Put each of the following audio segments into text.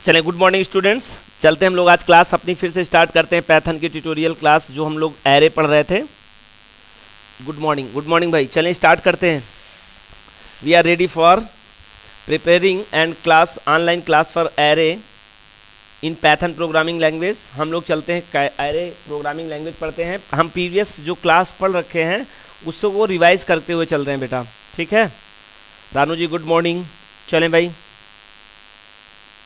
चलें, good morning students. चलते हैं हम लोग आज क्लास अपनी फिर से स्टार्ट करते हैं। पैथन की ट्यूटोरियल क्लास जो हम लोग एरे पढ़ रहे थे। गुड मॉर्निंग भाई। चलें स्टार्ट करते हैं। We are ready for preparing and class online class for array in Python programming language. हम लोग चलते हैं एरे प्रोग्रामिंग लैंग्वेज पढ़ते हैं। हम प्रीवियस जो क्लास पढ़ रखे हैं उससे वो रिवाइज करते हुए चल रहे हैं बेटा, ठीक है। रानू जी गुड मॉर्निंग। चलें भाई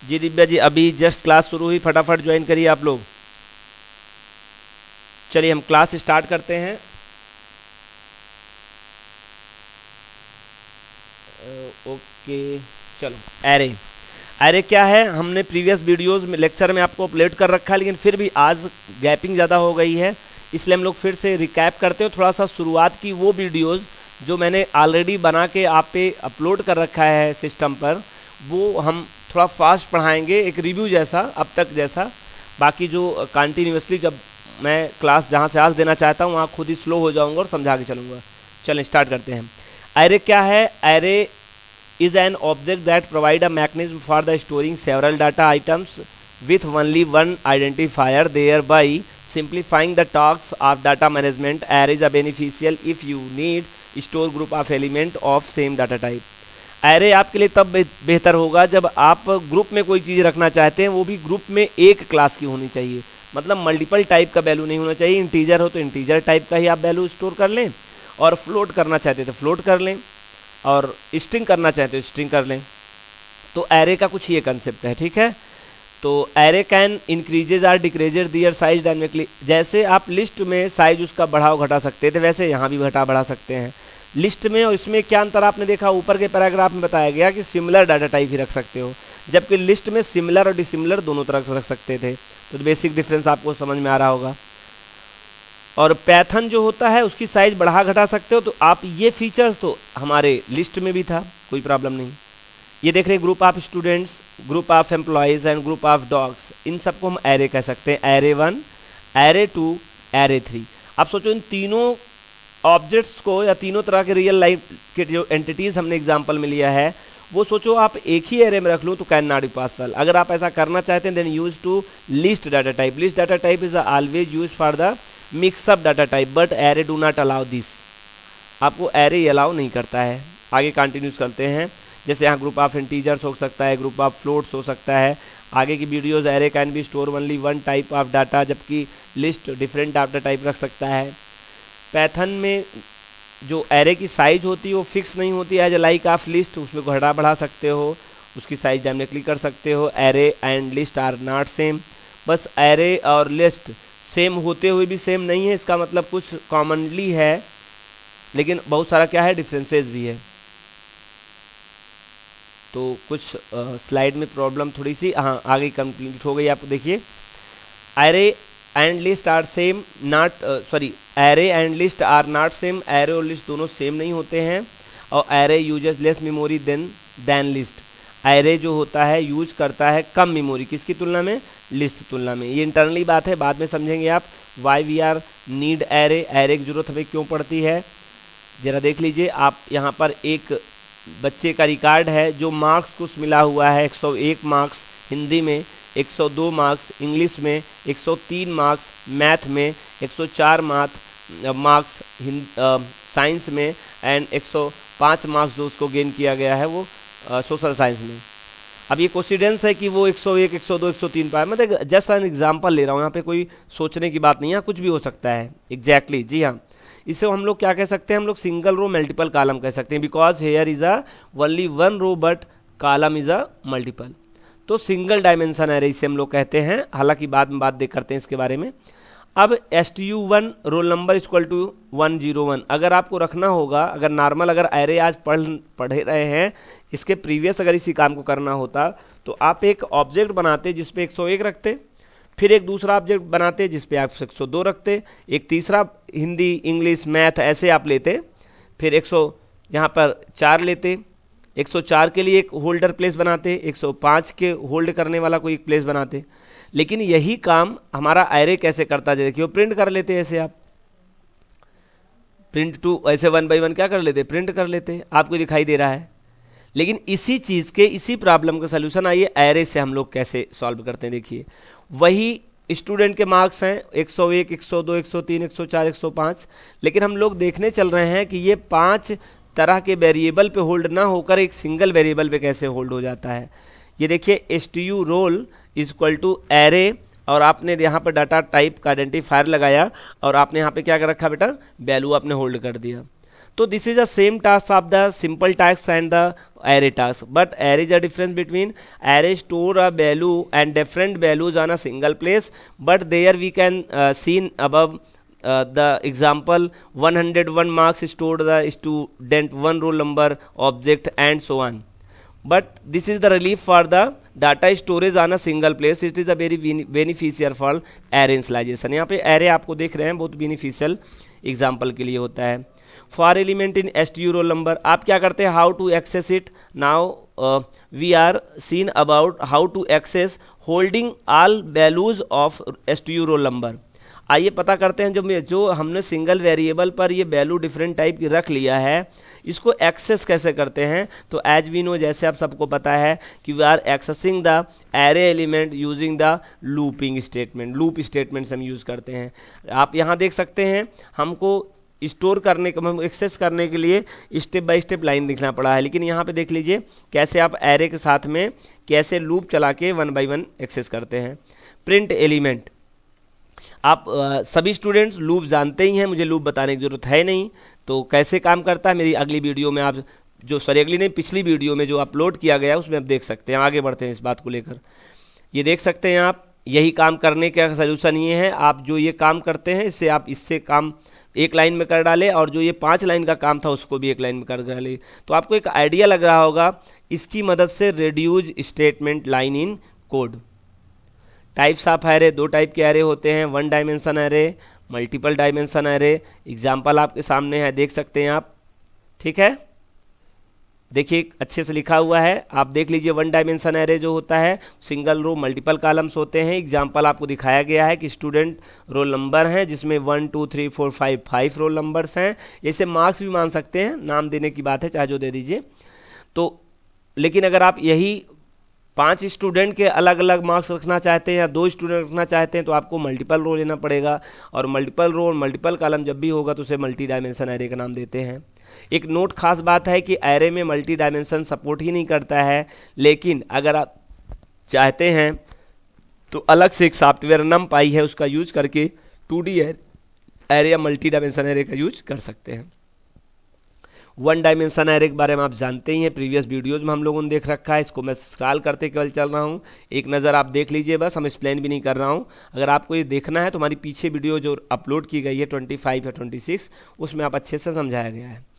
जी। दिव्या जी अभी जस्ट क्लास शुरू हुई, फटाफट ज्वाइन करिए आप लोग। चलिए हम क्लास स्टार्ट करते हैं। ओके चलो, एरे क्या है हमने प्रीवियस वीडियोस में लेक्चर में आपको अपलोड कर रखा है, लेकिन फिर भी आज गैपिंग ज़्यादा हो गई है, इसलिए हम लोग फिर से रिकैप करते हो। थोड़ा सा शुरुआत की वो वीडियोस जो मैंने ऑलरेडी बना के आप पे अपलोड कर रखा है सिस्टम पर, वो हम थोड़ा फास्ट पढ़ाएंगे, एक रिव्यू जैसा अब तक जैसा। बाकी जो कंटिन्यूसली जब मैं क्लास जहाँ से आज देना चाहता हूँ वहाँ खुद ही स्लो हो जाऊँगा और समझा के चलूँगा। चलें स्टार्ट करते हैं। एरे क्या है? Array is an object that provide a mechanism for the storing several data items with only one identifier, thereby simplifying the tasks of data management. Array is a beneficial if you need store group of element of same data type. Array आपके लिए तब बेहतर होगा जब आप group में कोई चीज़ रखना चाहते हैं, वो भी ग्रुप में एक क्लास की होनी चाहिए। मतलब मल्टीपल टाइप का वैल्यू नहीं होना चाहिए। इंटीजर हो तो इंटीजर टाइप का ही आप वैल्यू स्टोर कर लें, और फ्लोट करना चाहते तो फ्लोट कर लें, और स्ट्रिंग करना चाहते हो स्ट्रिंग कर लें। तो एरे का कुछ ये कंसेप्ट है, ठीक है। तो array can increases or decreases their size dynamically. जैसे आप लिस्ट में साइज उसका बढ़ाव घटा सकते थे, वैसे यहाँ भी घटा बढ़ा सकते हैं। लिस्ट में और इसमें क्या अंतर आपने देखा, ऊपर के पैराग्राफ में बताया गया कि सिमिलर डाटा टाइप ही रख सकते हो, जबकि लिस्ट में सिमिलर और डिसिमिलर दोनों तरह से रख सकते थे। तो बेसिक डिफरेंस आपको समझ में आ रहा होगा। और पैथन जो होता है उसकी साइज बढ़ा घटा सकते हो। तो आप ये फीचर्स तो हमारे लिस्ट में भी था, कोई प्रॉब्लम नहीं। ये देख रहे हैं group of students, group of employees and group of dogs, इन सबको हम एरे कह सकते हैं। Array 1, array 2, array 3। अब सोचो इन तीनों ऑब्जेक्ट्स को या तीनों तरह के रियल लाइफ के जो एंटिटीज़ हमने एग्जाम्पल में लिया है, वो सोचो आप एक ही एरे में रख लो तो कैन नॉट बी पॉसिबल। अगर आप ऐसा करना चाहते हैं then use to list data type. List data type is always use for the mixup data type, but array do not allow this. आपको एरे अलाउ नहीं करता है। आगे कंटिन्यूस करते हैं। जैसे यहाँ ग्रुप ऑफ इंटीजर्स हो सकता है, ग्रुप ऑफ फ्लोट्स हो सकता है। आगे की videos array can be store only one type of data, जबकि लिस्ट डिफरेंट डाटा टाइप रख सकता है। पैथन में जो एरे की साइज होती है वो फिक्स नहीं होती है, लाइक ऑफ लिस्ट, उसमें घटा बढ़ा सकते हो, उसकी साइज डायनेमिकली कर सकते हो। Array and list are not same. बस एरे और लिस्ट सेम होते हुए भी सेम नहीं है, इसका मतलब कुछ कॉमनली है, लेकिन बहुत सारा क्या है, डिफरेंसेस भी है। तो कुछ स्लाइड में प्रॉब्लम थोड़ी सी, हाँ आगे कंप्लीट हो गई। आप देखिए array and list are same not, sorry array and list are not same. Array और लिस्ट दोनों सेम नहीं होते हैं। और array uses less memory than list. Array जो होता है यूज करता है कम मेमोरी, किसकी तुलना में, लिस्ट की तुलना में। ये इंटरनली बात है, बाद में समझेंगे आप। Why we are need array, array की जरूरत हमें क्यों पड़ती है, जरा देख लीजिए। आप यहाँ पर एक बच्चे का रिकॉर्ड है जो मार्क्स कुछ मिला हुआ है। 101 मार्क्स हिंदी में, 102 मार्क्स इंग्लिश में, 103 मार्क्स मैथ में, 104 मार्क्स साइंस में, एंड 105 मार्क्स जो उसको गेन किया गया है वो सोशल साइंस में। अब ये कोइंसिडेंस है कि वो 101, 102, 103 पाए। मतलब जस्ट एन एग्जांपल ले रहा हूँ, यहाँ पे कोई सोचने की बात नहीं है, कुछ भी हो सकता है। एग्जैक्टली जी हाँ। इसे हम लोग क्या कह सकते हैं, हम लोग सिंगल रो मल्टीपल कॉलम कह सकते हैं, because here is a only one row but column is a multiple. तो सिंगल डायमेंशन एरे इसे हम लोग कहते हैं। हालांकि बाद में बात देख करते हैं इसके बारे में। अब STU1 role number equal to 101 अगर आपको रखना होगा, अगर नॉर्मल अगर एरे आज पढ़े रहे हैं, इसके प्रीवियस अगर इसी काम को करना होता तो आप एक ऑब्जेक्ट बनाते जिस पे 101 रखते, फिर एक दूसरा ऑब्जेक्ट बनाते जिस पे आप 102 रखते, एक तीसरा हिंदी इंग्लिश मैथ ऐसे आप लेते, फिर 100 यहाँ पर 4 लेते, 104 के लिए एक होल्डर प्लेस बनाते, 105 के होल्ड करने वाला कोई एक प्लेस बनाते। लेकिन यही काम हमारा एरे कैसे करता है, देखिए प्रिंट कर लेते ऐसे, आप प्रिंट टू ऐसे 1 by 1 क्या कर लेते, प्रिंट कर लेते, आपको दिखाई दे रहा है। लेकिन इसी चीज़ के, इसी प्रॉब्लम का सलूशन आइए एरे से हम लोग कैसे सॉल्व करते हैं। देखिए वही स्टूडेंट के मार्क्स हैं 101, 102, 103, 104, 105, लेकिन हम लोग देखने चल रहे हैं कि ये 5 तरह के वेरिएबल पे होल्ड ना होकर एक सिंगल वेरिएबल पे कैसे होल्ड हो जाता है। ये देखिए STU roll equal to array, और आपने यहाँ पर डाटा टाइप का आइडेंटिफायर लगाया और आपने यहाँ पे क्या कर रखा बेटा, वैल्यू आपने होल्ड कर दिया। तो this is the same task of the simple task and the array task, but array is a difference between array store a value and different values on a single place, but there we can seen above the example 101 marks stored the student 1 roll number object and so on, but this is the relief for the data storage on a single place. It is a very beneficial for array initialization. यहाँ पे array आपको देख रहे हैं बहुत beneficial example के लिए होता है। For element in STU roll number आप क्या करते हैं, how to access it. Now we are seen about how to access holding all values of STU roll number. आइए पता करते हैं जो हमने सिंगल वेरिएबल पर ये वैल्यू डिफरेंट टाइप की रख लिया है, इसको एक्सेस कैसे करते हैं। तो एज वी नो, जैसे आप सबको पता है कि we are accessing the array element using the looping statement. Loop statement हम यूज़ करते हैं। आप यहाँ देख सकते हैं हमको स्टोर करने का, एक्सेस करने के लिए स्टेप बाय स्टेप लाइन लिखना पड़ा है, लेकिन यहाँ पे देख लीजिए कैसे आप एरे के साथ में कैसे लूप चला के 1 बाय 1 एक्सेस करते हैं। प्रिंट एलिमेंट, आप सभी स्टूडेंट्स लूप जानते ही हैं, मुझे लूप बताने की जरूरत है नहीं। तो कैसे काम करता है मेरी अगली वीडियो में आप पिछली वीडियो में जो अपलोड किया गया है उसमें आप देख सकते हैं। आगे बढ़ते हैं इस बात को लेकर। ये देख सकते हैं आप, यही काम करने का सलूशन ये है, आप जो ये काम करते हैं इससे काम एक लाइन में कर डाले, और जो ये 5 लाइन का काम था उसको भी एक लाइन में कर डाले। तो आपको एक आइडिया लग रहा होगा, इसकी मदद से reduce statement line in code. Types of array, 2 type के एरे होते हैं, 1 dimension array, multiple dimension array. Example आपके सामने है, देख सकते हैं आप, ठीक है। देखिए अच्छे से लिखा हुआ है, आप देख लीजिए। 1 डायमेंशन एरे जो होता है, सिंगल रो मल्टीपल कॉलम्स होते हैं। एग्जाम्पल आपको दिखाया गया है कि स्टूडेंट रोल नंबर हैं जिसमें 1 2 3 4 5 रोल नंबर्स हैं। ऐसे मार्क्स भी मान सकते हैं, नाम देने की बात है, चाहे जो दे दीजिए। तो लेकिन अगर आप यही 5 स्टूडेंट के अलग अलग मार्क्स रखना चाहते हैं या 2 स्टूडेंट रखना चाहते हैं तो आपको मल्टीपल रो लेना पड़ेगा, और मल्टीपल रो और मल्टीपल कॉलम जब भी होगा तो उसे मल्टी डायमेंशन एरे का नाम देते हैं। एक नोट खास बात है कि एरे में मल्टी डायमेंशन सपोर्ट ही नहीं करता है, लेकिन अगर आप चाहते हैं तो अलग से एक सॉफ्टवेयर NumPy है, उसका यूज करके 2D एरे या मल्टी डायमेंशन एरे का यूज कर सकते हैं। 1 डायमेंशन एरे के बारे में आप जानते ही हैं, प्रीवियस वीडियोज में हम लोगों ने देख रखा है। इसको मैं स्क्रॉल करते केवल चल रहा हूँ, एक नज़र आप देख लीजिए बस, हम एक्सप्लेन भी नहीं कर रहा हूँ। अगर आपको ये देखना है तो हमारी पीछे वीडियो जो अपलोड की गई है 25 या 26, उसमें आप अच्छे से समझाया गया है।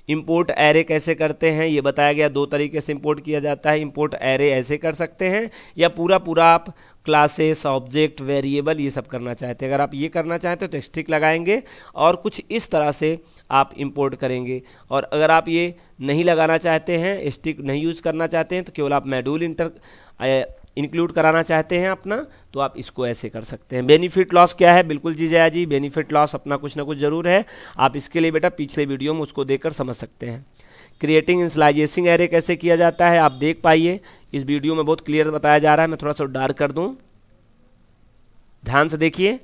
इंपोर्ट एरे कैसे करते हैं ये बताया गया, 2 तरीके से इंपोर्ट किया जाता है। इंपोर्ट एरे ऐसे कर सकते हैं, या पूरा आप क्लासेस, ऑब्जेक्ट, वेरिएबल ये सब करना चाहते हैं। अगर आप ये करना चाहते हैं तो स्टिक लगाएंगे और कुछ इस तरह से आप इंपोर्ट करेंगे। और अगर आप ये नहीं लगाना चाहते हैं, स्टिक नहीं यूज करना चाहते हैं, तो केवल आप मॉड्यूल इंक्लूड कराना चाहते हैं अपना, तो आप इसको ऐसे कर सकते हैं। बेनिफिट लॉस क्या है, बिल्कुल जी जया जी, बेनिफिट लॉस अपना कुछ ना कुछ जरूर है। आप इसके लिए बेटा पिछले वीडियो में उसको देखकर समझ सकते हैं। क्रिएटिंग इनिशियलाइजिंग एरे कैसे किया जाता है आप देख पाइए, इस वीडियो में बहुत क्लियर बताया जा रहा है। मैं थोड़ा सा डार्क कर दूं, ध्यान से देखिए,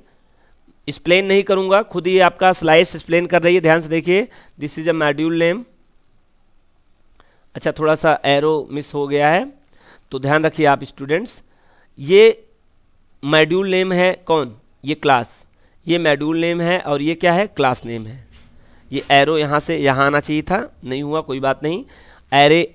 एक्सप्लेन नहीं करूंगा, खुद ही आपका स्लाइड्स एक्सप्लेन कर रही है, ध्यान से देखिए। This is a module name. अच्छा थोड़ा सा एरो मिस हो गया है, तो ध्यान रखिए आप स्टूडेंट्स। ये मॉड्यूल नेम है कौन, ये क्लास, ये मॉड्यूल नेम है, और ये क्या है, क्लास नेम है। ये एरो यहाँ से यहाँ आना चाहिए था, नहीं हुआ, कोई बात नहीं। Array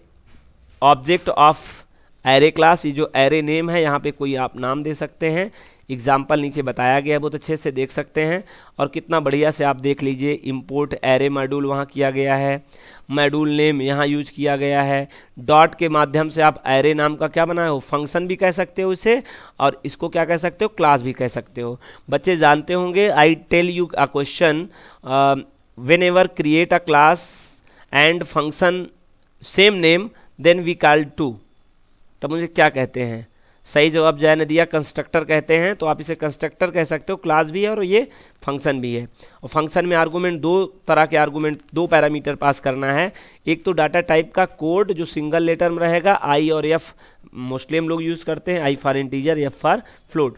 object of array class, ये जो एरे नेम है यहाँ पे कोई आप नाम दे सकते हैं। एग्जाम्पल नीचे बताया गया है, बहुत अच्छे से देख सकते हैं। और कितना बढ़िया से आप देख लीजिए, इंपोर्ट एरे मॉड्यूल वहाँ किया गया है, मॉड्यूल नेम यहाँ यूज किया गया है। डॉट के माध्यम से आप एरे नाम का क्या बनाए हो, फंक्शन भी कह सकते हो इसे, और इसको क्या कह सकते हो, क्लास भी कह सकते हो। बच्चे जानते होंगे, I tell you a question, whenever create a class and function same name then we call to, तब मुझे क्या कहते हैं, सही जवाब जय ने दिया, कंस्ट्रक्टर कहते हैं। तो आप इसे कंस्ट्रक्टर कह सकते हो, क्लास भी है और ये फंक्शन भी है। और फंक्शन में आर्गूमेंट, दो तरह के आर्गूमेंट, दो पैरामीटर पास करना है। एक तो डाटा टाइप का कोड जो सिंगल लेटर में रहेगा, आई और एफ मोस्टली हम लोग यूज़ करते हैं, I for integer, F for float.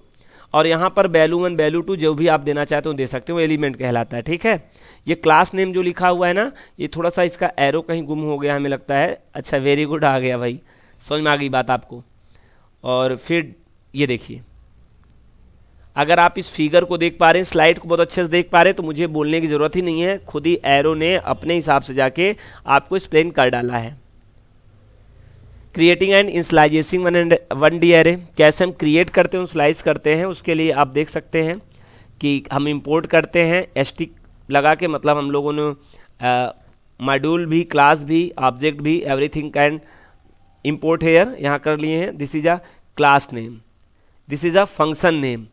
और यहाँ पर वैल्यू 1 वैल्यू 2 जो भी आप देना चाहते हो दे सकते हो, एलिमेंट कहलाता है। ठीक है, ये क्लास नेम जो लिखा हुआ है ना, ये थोड़ा सा इसका एरो कहीं गुम हो गया हमें लगता है। अच्छा, वेरी गुड, आ गया भाई, समझ में आ गई बात आपको। और फिर ये देखिए, अगर आप इस फिगर को देख पा रहे हैं, स्लाइड को बहुत अच्छे से देख पा रहे हैं, तो मुझे बोलने की जरूरत ही नहीं है, खुद ही एरो ने अपने हिसाब से जाके आपको एक्सप्लेन कर डाला है। Creating and initialising one D array, कैसे हम क्रिएट करते हैं, स्लाइस करते हैं, उसके लिए आप देख सकते हैं कि हम इंपोर्ट करते हैं एसटी लगा के, मतलब हम लोगों ने मॉड्यूल भी, क्लास भी, ऑब्जेक्ट भी, एवरीथिंग कैन इंपोर्ट हेयर यहाँ कर लिए हैं। This is a class name, this is a function name.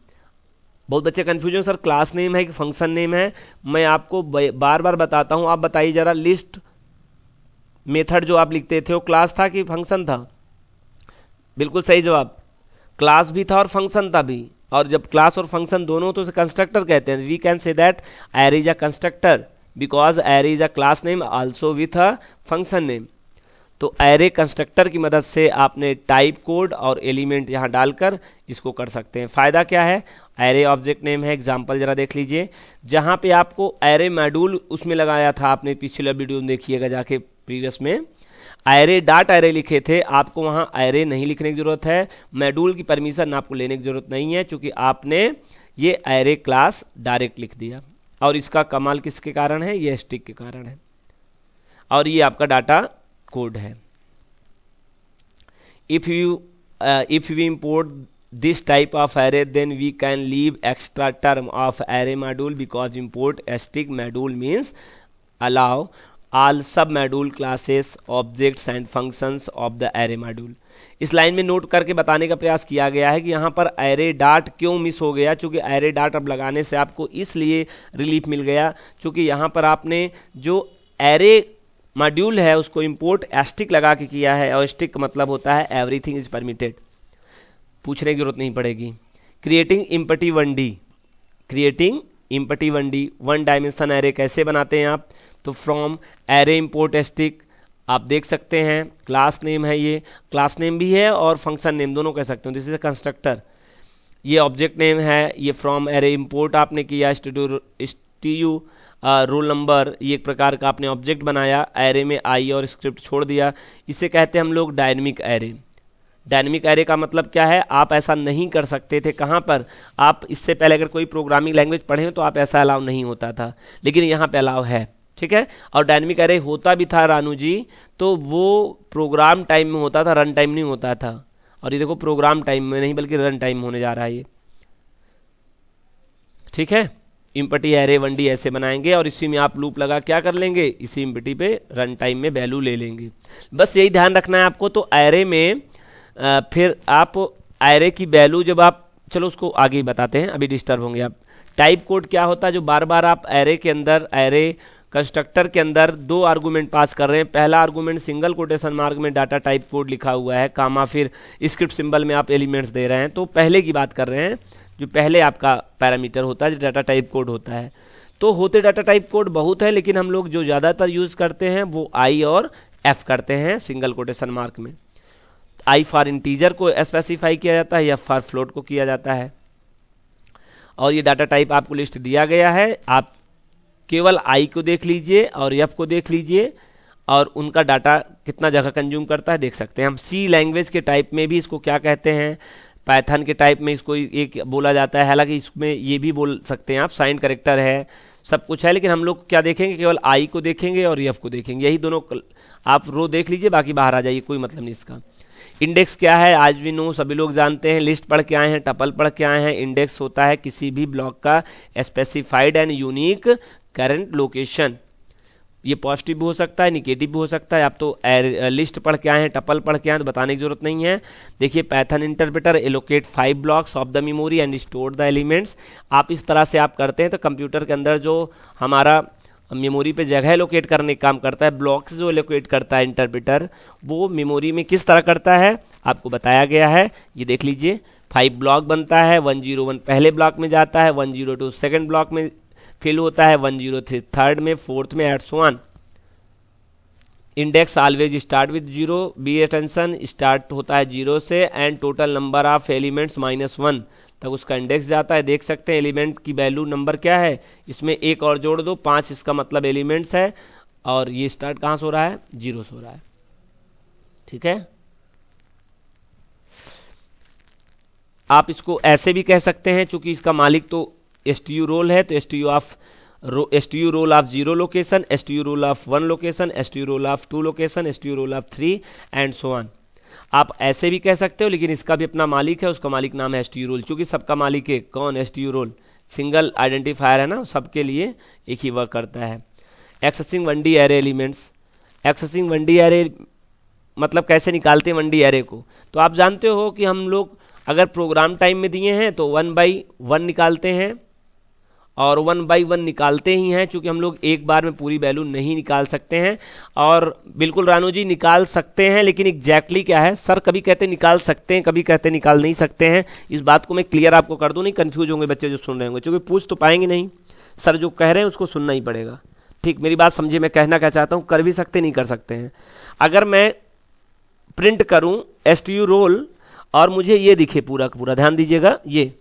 बहुत बच्चे कन्फ्यूजन, सर क्लास नेम है कि फंक्शन नेम है। मैं आपको बार बार बताता हूँ, आप बताइए जरा, लिस्ट मेथड जो आप लिखते थे वो क्लास था कि फंक्शन था? बिल्कुल सही जवाब, क्लास भी था और फंक्शन था भी। और जब क्लास और फंक्शन दोनों तो उसे कंस्ट्रक्टर कहते हैं। We can say that array is a constructor because array is a class name also with a function name. तो एरे कंस्ट्रक्टर की मदद से आपने टाइप कोड और एलिमेंट यहाँ डालकर इसको कर सकते हैं। फ़ायदा क्या है? एरे ऑब्जेक्ट नेम है। एग्जांपल जरा देख लीजिए, जहाँ पे आपको एरे मॉड्यूल उसमें लगाया था, आपने पिछले वीडियो में देखिएगा जाके, प्रीवियस में एरे डॉट एरे लिखे थे, आपको वहाँ एरे नहीं लिखने की जरूरत है। मॉड्यूल की परमिशन आपको लेने की जरूरत नहीं है, क्योंकि आपने ये एरे क्लास डायरेक्ट लिख दिया। और इसका कमाल किसके कारण है? ये स्टिक के कारण है। और ये आपका डाटा कोड है। if we import this type of array, then we can leave extra term of array module, because import stick module means allow all sub module classes, objects and functions of the array module। इस line में note करके बताने का प्रयास किया गया है कि यहाँ पर एरे डॉट क्यों मिस हो गया, क्योंकि एरे डॉट अब लगाने से आपको इसलिए रिलीफ मिल गया, क्योंकि यहाँ पर आपने जो एरे मॉड्यूल है उसको इंपोर्ट स्टिक लगा के किया है, और स्टिक का मतलब होता है एवरीथिंग इज परमिटेड, पूछने की जरूरत नहीं पड़ेगी। Creating empty 1D, creating empty 1D, one dimension array कैसे बनाते हैं आप? तो फ्रॉम एरे इंपोर्ट स्टिक, आप देख सकते हैं क्लास नेम है, ये क्लास नेम भी है और फंक्शन नेम दोनों कह सकते हो। दिस इज कंस्ट्रक्टर, ये ऑब्जेक्ट नेम है, ये फ्रॉम एरे इंपोर्ट आपने किया। स्टू रोल नंबर, ये एक प्रकार का आपने ऑब्जेक्ट बनाया, एरे में आई और स्क्रिप्ट छोड़ दिया, इसे कहते हैं हम लोग डायनेमिक एरे। डायनेमिक एरे का मतलब क्या है? आप ऐसा नहीं कर सकते थे। कहाँ पर? आप इससे पहले अगर कोई प्रोग्रामिंग लैंग्वेज पढ़े हो तो आप ऐसा अलाउ नहीं होता था, लेकिन यहाँ पे अलाउ है। ठीक है, और डायनेमिक एरे होता भी था रानू जी, तो वो प्रोग्राम टाइम में होता था, रन टाइम नहीं होता था। और ये देखो प्रोग्राम टाइम में नहीं बल्कि रन टाइम होने जा रहा है ये। ठीक है, इम्पटी एरे 1D ऐसे बनाएंगे और इसी में आप लूप लगा क्या कर लेंगे, इसी इम्पटी पे रन टाइम में वैल्यू ले लेंगे। बस यही ध्यान रखना है आपको। तो एरे में फिर आप एरे की वैल्यू जब आप, चलो उसको आगे ही बताते हैं, अभी डिस्टर्ब होंगे आप। टाइप कोड क्या होता है? जो बार बार आप एरे के अंदर, एरे कंस्ट्रक्टर के अंदर दो आर्गूमेंट पास कर रहे हैं। पहला आर्गूमेंट सिंगल कोटेशन मार्क में डाटा टाइप कोड लिखा हुआ है, कामा, फिर स्क्रिप्ट सिंबल में आप एलिमेंट्स दे रहे हैं। तो पहले की बात कर रहे हैं, जो पहले आपका पैरामीटर होता है, जो डाटा टाइप कोड होता है। तो होते डाटा टाइप कोड बहुत है, लेकिन हम लोग जो ज़्यादातर यूज़ करते हैं वो आई और एफ करते हैं सिंगल कोटेशन मार्क में। आई फॉर इंटीजर को स्पेसिफाई किया जाता है, एफ फॉर फ्लोट को किया जाता है। और ये डाटा टाइप आपको लिस्ट दिया गया है, आप केवल आई को देख लीजिए और एफ को देख लीजिए, और उनका डाटा कितना जगह कंज्यूम करता है देख सकते हैं। हम सी लैंग्वेज के टाइप में भी इसको क्या कहते हैं, पाइथन के टाइप में इसको एक बोला जाता है। हालांकि इसमें ये भी बोल सकते हैं आप, साइन करेक्टर है, सब कुछ है, लेकिन हम लोग क्या देखेंगे, केवल आई को देखेंगे और एफ को देखेंगे। यही दोनों आप रो देख लीजिए, बाकी बाहर आ जाइए, कोई मतलब नहीं इसका। इंडेक्स क्या है? आज भी नो सभी लोग जानते हैं, लिस्ट पढ़ के आए हैं, टपल पढ़ के आए हैं। इंडेक्स होता है किसी भी ब्लॉक का specified and unique current location. ये पॉजिटिव भी हो सकता है, निगेटिव भी हो सकता है। आप तो लिस्ट पढ़ के आए हैं, टपल पढ़ के आए हैं, तो बताने की जरूरत नहीं है। देखिए, Python interpreter allocate 5 blocks of the memory and store the elements. आप इस तरह से आप करते हैं तो कंप्यूटर के अंदर जो हमारा मेमोरी पे जगह लोकेट करने का काम करता है। ब्लॉक्स जो लोकेट करता है इंटरप्रेटर, वो मेमोरी में किस तरह करता है आपको बताया गया है। ये देख लीजिए, 5 ब्लॉक बनता है, 101 पहले ब्लॉक में जाता है, 102 सेकंड ब्लॉक में फिल होता है, 103 थर्ड में, फोर्थ में, at so on. Index always start with 0, be attention start होता है 0 से, and total number of elements -1 तक उसका इंडेक्स जाता है। देख सकते हैं एलिमेंट की वैल्यू नंबर क्या है, इसमें एक और जोड़ दो 5, इसका मतलब एलिमेंट्स है। और ये स्टार्ट कहाँ से हो रहा है, 0 से हो रहा है। ठीक है, आप इसको ऐसे भी कह सकते हैं, चूंकि इसका मालिक तो STU रोल है, तो STU roll of 0 location, STU roll of 1 location, STU roll of 2 location, STU roll of 3 and so on. आप ऐसे भी कह सकते हो, लेकिन इसका भी अपना मालिक है, उसका मालिक नाम है STU रोल। चूंकि सबका मालिक है कौन, STU रोल सिंगल आइडेंटिफायर है ना, सबके लिए एक ही वर्क करता है। Accessing 1D array elements, accessing 1D array मतलब कैसे निकालते हैं 1D एरे को, तो आप जानते हो कि हम लोग अगर प्रोग्राम टाइम में दिए हैं तो 1 बाई 1 निकालते हैं, और 1 बाई 1 निकालते ही हैं, क्योंकि हम लोग एक बार में पूरी वैल्यू नहीं निकाल सकते हैं। और बिल्कुल रानू जी निकाल सकते हैं, लेकिन एग्जैक्टली क्या है सर, कभी कहते निकाल सकते हैं, कभी कहते निकाल नहीं सकते हैं। इस बात को मैं क्लियर आपको कर दूं, नहीं कंफ्यूज होंगे बच्चे जो सुन रहे होंगे, क्योंकि पूछ तो पाएंगे नहीं, सर जो कह रहे हैं उसको सुनना ही पड़ेगा। ठीक, मेरी बात समझिए, मैं कहना क्या चाहता हूँ, कर भी सकते नहीं कर सकते हैं। अगर मैं प्रिंट करूँ STU रोल और मुझे ये दिखे पूरा का पूरा, ध्यान दीजिएगा, ये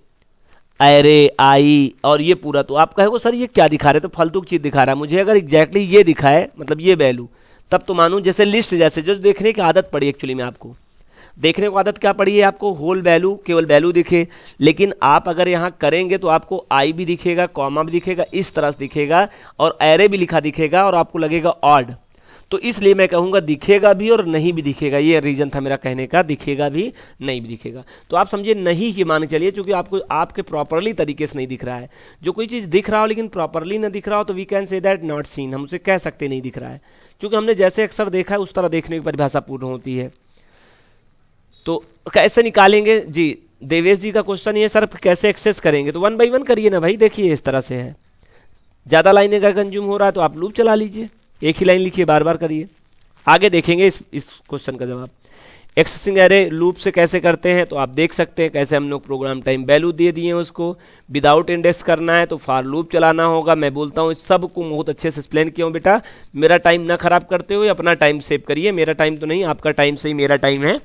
एरे आई और ये पूरा, तो आप कहेगो सर ये क्या दिखा रहे, तो फालतू की चीज दिखा रहा है मुझे। अगर एग्जैक्टली ये दिखाए, मतलब ये वैल्यू, तब तो मानूं जैसे लिस्ट, जैसे जो देखने की आदत पड़ी, एक्चुअली में आपको देखने को आदत क्या पड़ी है, आपको होल वैल्यू, केवल वैल्यू दिखे। लेकिन आप अगर यहाँ करेंगे तो आपको आई भी दिखेगा, कॉमा भी दिखेगा, इस तरह से दिखेगा, और एरे भी लिखा दिखेगा, और आपको लगेगा ऑड। तो इसलिए मैं कहूँगा दिखेगा भी और नहीं भी दिखेगा, ये रीजन था मेरा कहने का, दिखेगा भी नहीं भी दिखेगा। तो आप समझिए नहीं ही मान के चलिए, क्योंकि आपको आपके प्रॉपरली तरीके से नहीं दिख रहा है। जो कोई चीज़ दिख रहा हो लेकिन प्रॉपरली ना दिख रहा हो, तो we can say that not seen, हम उसे कह सकते नहीं दिख रहा है, क्योंकि हमने जैसे अक्सर देखा है उस तरह देखने की परिभाषा पूर्ण होती है। तो कैसे निकालेंगे जी, देवेश जी का क्वेश्चन ये सर कैसे एक्सेस करेंगे, तो 1 बाई 1 करिए ना भाई। देखिए इस तरह से है, ज़्यादा लाइनें का कंज्यूम हो रहा है तो आप लूप चला लीजिए, एक ही लाइन लिखिए, बार बार करिए। आगे देखेंगे इस क्वेश्चन का जवाब। एक्सेसिंग एरे लूप से कैसे करते हैं, तो आप देख सकते हैं कैसे हम लोग प्रोग्राम टाइम वैल्यू दे दिए हैं उसको। विदाउट इंडेक्स करना है तो फॉर लूप चलाना होगा। मैं बोलता हूँ सब को बहुत अच्छे से एक्सप्लेन किया हूँ बेटा, मेरा टाइम ना खराब करते हुए अपना टाइम सेव करिए। मेरा टाइम तो नहीं, आपका टाइम से ही मेरा टाइम है।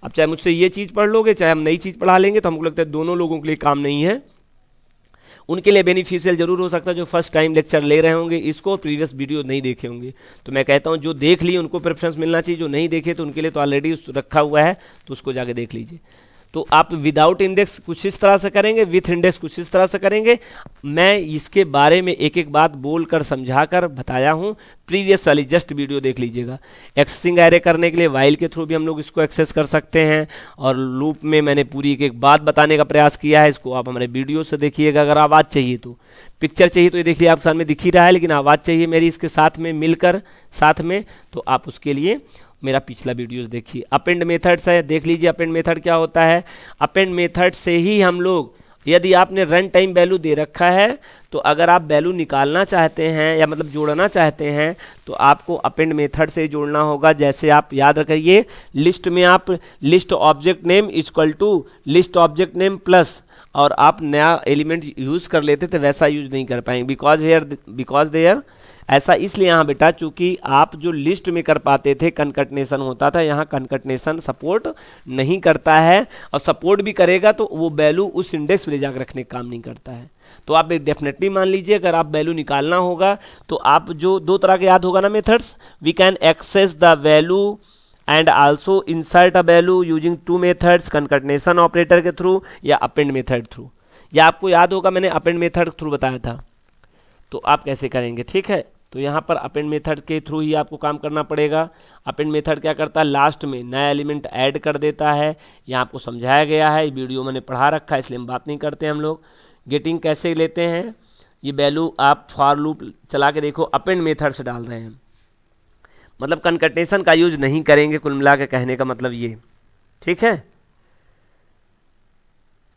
अब चाहे मुझसे ये चीज़ पढ़ लोगे, चाहे हम नई चीज़ पढ़ा लेंगे, तो हमको लगता है दोनों लोगों के लिए काम नहीं है। उनके लिए बेनिफिशियल जरूर हो सकता है जो फर्स्ट टाइम लेक्चर ले रहे होंगे इसको, प्रीवियस वीडियो नहीं देखे होंगे। तो मैं कहता हूं जो देख लिए उनको प्रेफरेंस मिलना चाहिए, जो नहीं देखे तो उनके लिए तो ऑलरेडी रखा हुआ है, तो उसको जाके देख लीजिए। तो आप विदाउट इंडेक्स कुछ इस तरह से करेंगे, विथ इंडेक्स कुछ इस तरह से करेंगे। मैं इसके बारे में एक एक बात बोलकर समझाकर बताया हूँ, प्रीवियस वाली जस्ट वीडियो देख लीजिएगा। एक्सेसिंग एरे करने के लिए वाइल के थ्रू भी हम लोग इसको एक्सेस कर सकते हैं, और लूप में मैंने पूरी एक एक बात बताने का प्रयास किया है। इसको आप हमारे वीडियो से देखिएगा। अगर आवाज़ चाहिए तो, पिक्चर चाहिए तो ये देखिए आपके सामने दिख ही रहा है, लेकिन आवाज़ चाहिए मेरी इसके साथ में मिलकर साथ में, तो आप उसके लिए मेरा पिछला वीडियोस देखिए। अपेंड मेथड्स है, देख लीजिए अपेंड मेथड क्या होता है। अपेंड मेथड से ही हम लोग, यदि आपने रन टाइम वैल्यू दे रखा है तो अगर आप वैल्यू निकालना चाहते हैं या मतलब जोड़ना चाहते हैं तो आपको अपेंड मेथड से जोड़ना होगा। जैसे आप याद रखिए, लिस्ट में आप list object name equal to list object name plus, और आप नया एलिमेंट यूज कर लेते थे, वैसा यूज नहीं कर पाएंगे। बिकॉज देयर ऐसा इसलिए यहाँ बेटा, चूंकि आप जो लिस्ट में कर पाते थे कनकटनेशन होता था, यहाँ कनकटनेशन सपोर्ट नहीं करता है, और सपोर्ट भी करेगा तो वो वैल्यू उस इंडेक्स में ले जाकर रखने का काम नहीं करता है। तो आप एक डेफिनेटली मान लीजिए, अगर आप वैल्यू निकालना होगा तो आप जो दो तरह के याद होगा ना methods, we can access the value and also insert a value using two methods, concatenation operator के थ्रू या अपेंड मेथड थ्रू। या आपको याद होगा मैंने अपेंड मेथड थ्रू बताया था, तो आप कैसे करेंगे, ठीक है। तो यहाँ पर अपेंड मेथड के थ्रू ही आपको काम करना पड़ेगा। अपेंड मेथड क्या करता है, लास्ट में नया एलिमेंट ऐड कर देता है। यहाँ आपको समझाया गया है, वीडियो मैंने पढ़ा रखा है, इसलिए हम बात नहीं करते हम लोग। गेटिंग कैसे लेते हैं, ये वैल्यू आप फॉर लूप चला के देखो, अपेंड मेथड से डाल रहे हैं, मतलब कनकटनेशन का यूज नहीं करेंगे, कुल मिला के कहने का मतलब ये, ठीक है।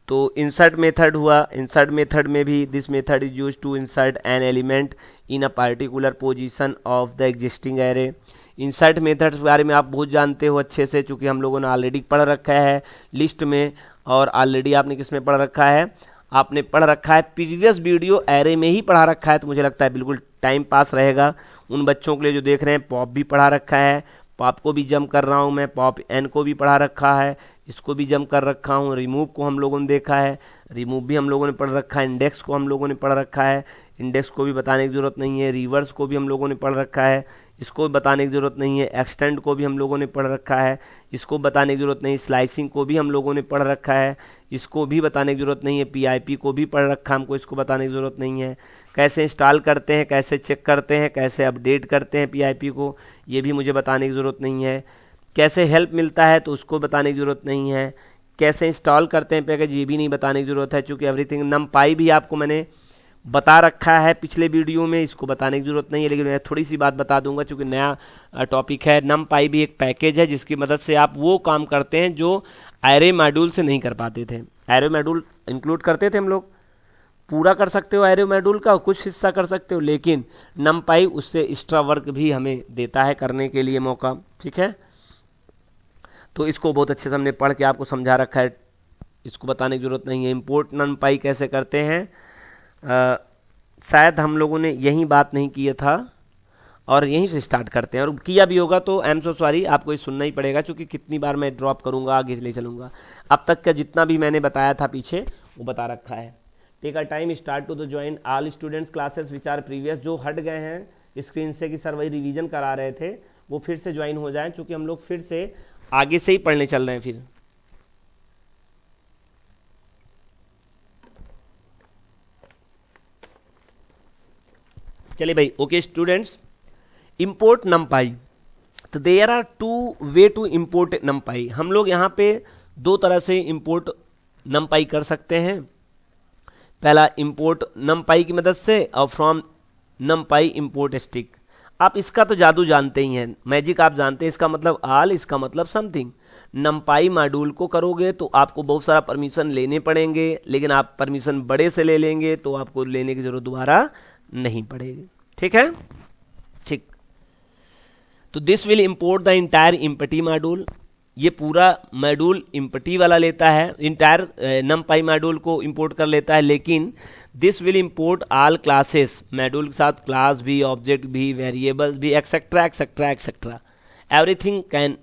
तो इंसर्ट मेथड हुआ, इंसर्ट मेथड में भी this method is use to insert an element in a particular position of the existing array. Insert method के बारे में आप बहुत जानते हो अच्छे से, चूंकि हम लोगों ने ऑलरेडी पढ़ रखा है लिस्ट में, और ऑलरेडी आपने किस में पढ़ रखा है, आपने पढ़ रखा है प्रीवियस वीडियो एरे में ही पढ़ा रखा है। तो मुझे लगता है बिल्कुल टाइम पास रहेगा उन बच्चों के लिए जो देख रहे हैं। पॉप भी पढ़ा रखा है, पॉप को भी जम कर रहा हूँ मैं, पॉप एन को भी पढ़ा रखा है, इसको भी जम कर रखा हूँ। रिमूव को हम लोगों ने देखा है, रिमूव भी हम लोगों ने पढ़ रखा है। इंडेक्स को हम लोगों ने पढ़ रखा है, इंडेक्स को भी बताने की ज़रूरत नहीं है। रिवर्स को भी हम लोगों ने पढ़ रखा है, इसको बताने की ज़रूरत नहीं है। एक्सटेंड को भी हम लोगों ने पढ़ रखा है, इसको बताने की ज़रूरत नहीं। स्लाइसिंग को भी हम लोगों ने पढ़ रखा है, इसको भी बताने की ज़रूरत नहीं है। पीआईपी को भी पढ़ रखा है हमको, इसको बताने की ज़रूरत नहीं है। कैसे इंस्टॉल करते हैं, कैसे चेक करते हैं, कैसे अपडेट करते हैं पीआईपी को, ये भी मुझे बताने की ज़रूरत नहीं है। कैसे हेल्प मिलता है तो उसको बताने की ज़रूरत नहीं है। कैसे इंस्टॉल करते हैं पैकेज, ये भी नहीं बताने की ज़रूरत है, चूँकि एवरीथिंग नमपाई भी आपको मैंने बता रखा है पिछले वीडियो में, इसको बताने की ज़रूरत नहीं है। लेकिन मैं थोड़ी सी बात बता दूंगा चूँकि नया टॉपिक है। नमपाई भी एक पैकेज है जिसकी मदद से आप वो काम करते हैं जो एरे मॉड्यूल से नहीं कर पाते थे। एरे मॉड्यूल इंक्लूड करते थे हम लोग, पूरा कर सकते हो एरे मॉड्यूल का, कुछ हिस्सा कर सकते हो, लेकिन नमपाई उससे एक्स्ट्रा वर्क भी हमें देता है करने के लिए मौका। ठीक है, तो इसको बहुत अच्छे से हमने पढ़ के आपको समझा रखा है, इसको बताने की ज़रूरत नहीं है। इम्पोर्ट नमपाई कैसे करते हैं, शायद हम लोगों ने यही बात नहीं किया था और यहीं से स्टार्ट करते हैं, और किया भी होगा तो आई एम सो सॉरी, आपको ये सुनना ही पड़ेगा क्योंकि कितनी बार मैं ड्रॉप करूंगा, आगे ले चलूंगा। अब तक का जितना भी मैंने बताया था पीछे वो बता रखा है। Take a time start to the join all students classes which are previous, जो हट गए हैं स्क्रीन से कि सर वही रिवीजन करा रहे थे, वो फिर से ज्वाइन हो जाएं, क्योंकि हम लोग फिर से आगे से ही पढ़ने चल रहे हैं। फिर चलिए भाई, ओके स्टूडेंट्स, इंपोर्ट नमपाई। तो there are two way to import NumPy. हम लोग यहाँ पे दो तरह से इंपोर्ट नमपाई कर सकते हैं। पहला इंपोर्ट नमपाई की मदद से, और फ्रॉम नमपाई इंपोर्ट स्टिक। आप इसका तो जादू जानते ही हैं, मैजिक आप जानते हैं, इसका मतलब आल, इसका मतलब समथिंग। नमपाई मॉड्यूल को करोगे तो आपको बहुत सारा परमिशन लेने पड़ेंगे, लेकिन आप परमिशन बड़े से ले लेंगे तो आपको लेने की जरूरत दोबारा नहीं पड़ेगी। ठीक है, ठीक। तो this will import the entire NumPy module. ये पूरा मॉड्यूल इम्पटी वाला लेता है, इंटायर नमपाई मॉड्यूल को इंपोर्ट कर लेता है, लेकिन this will import all classes, module के साथ क्लास भी, ऑब्जेक्ट भी, वेरिएबल्स भी, etcetera etcetera etcetera, everything can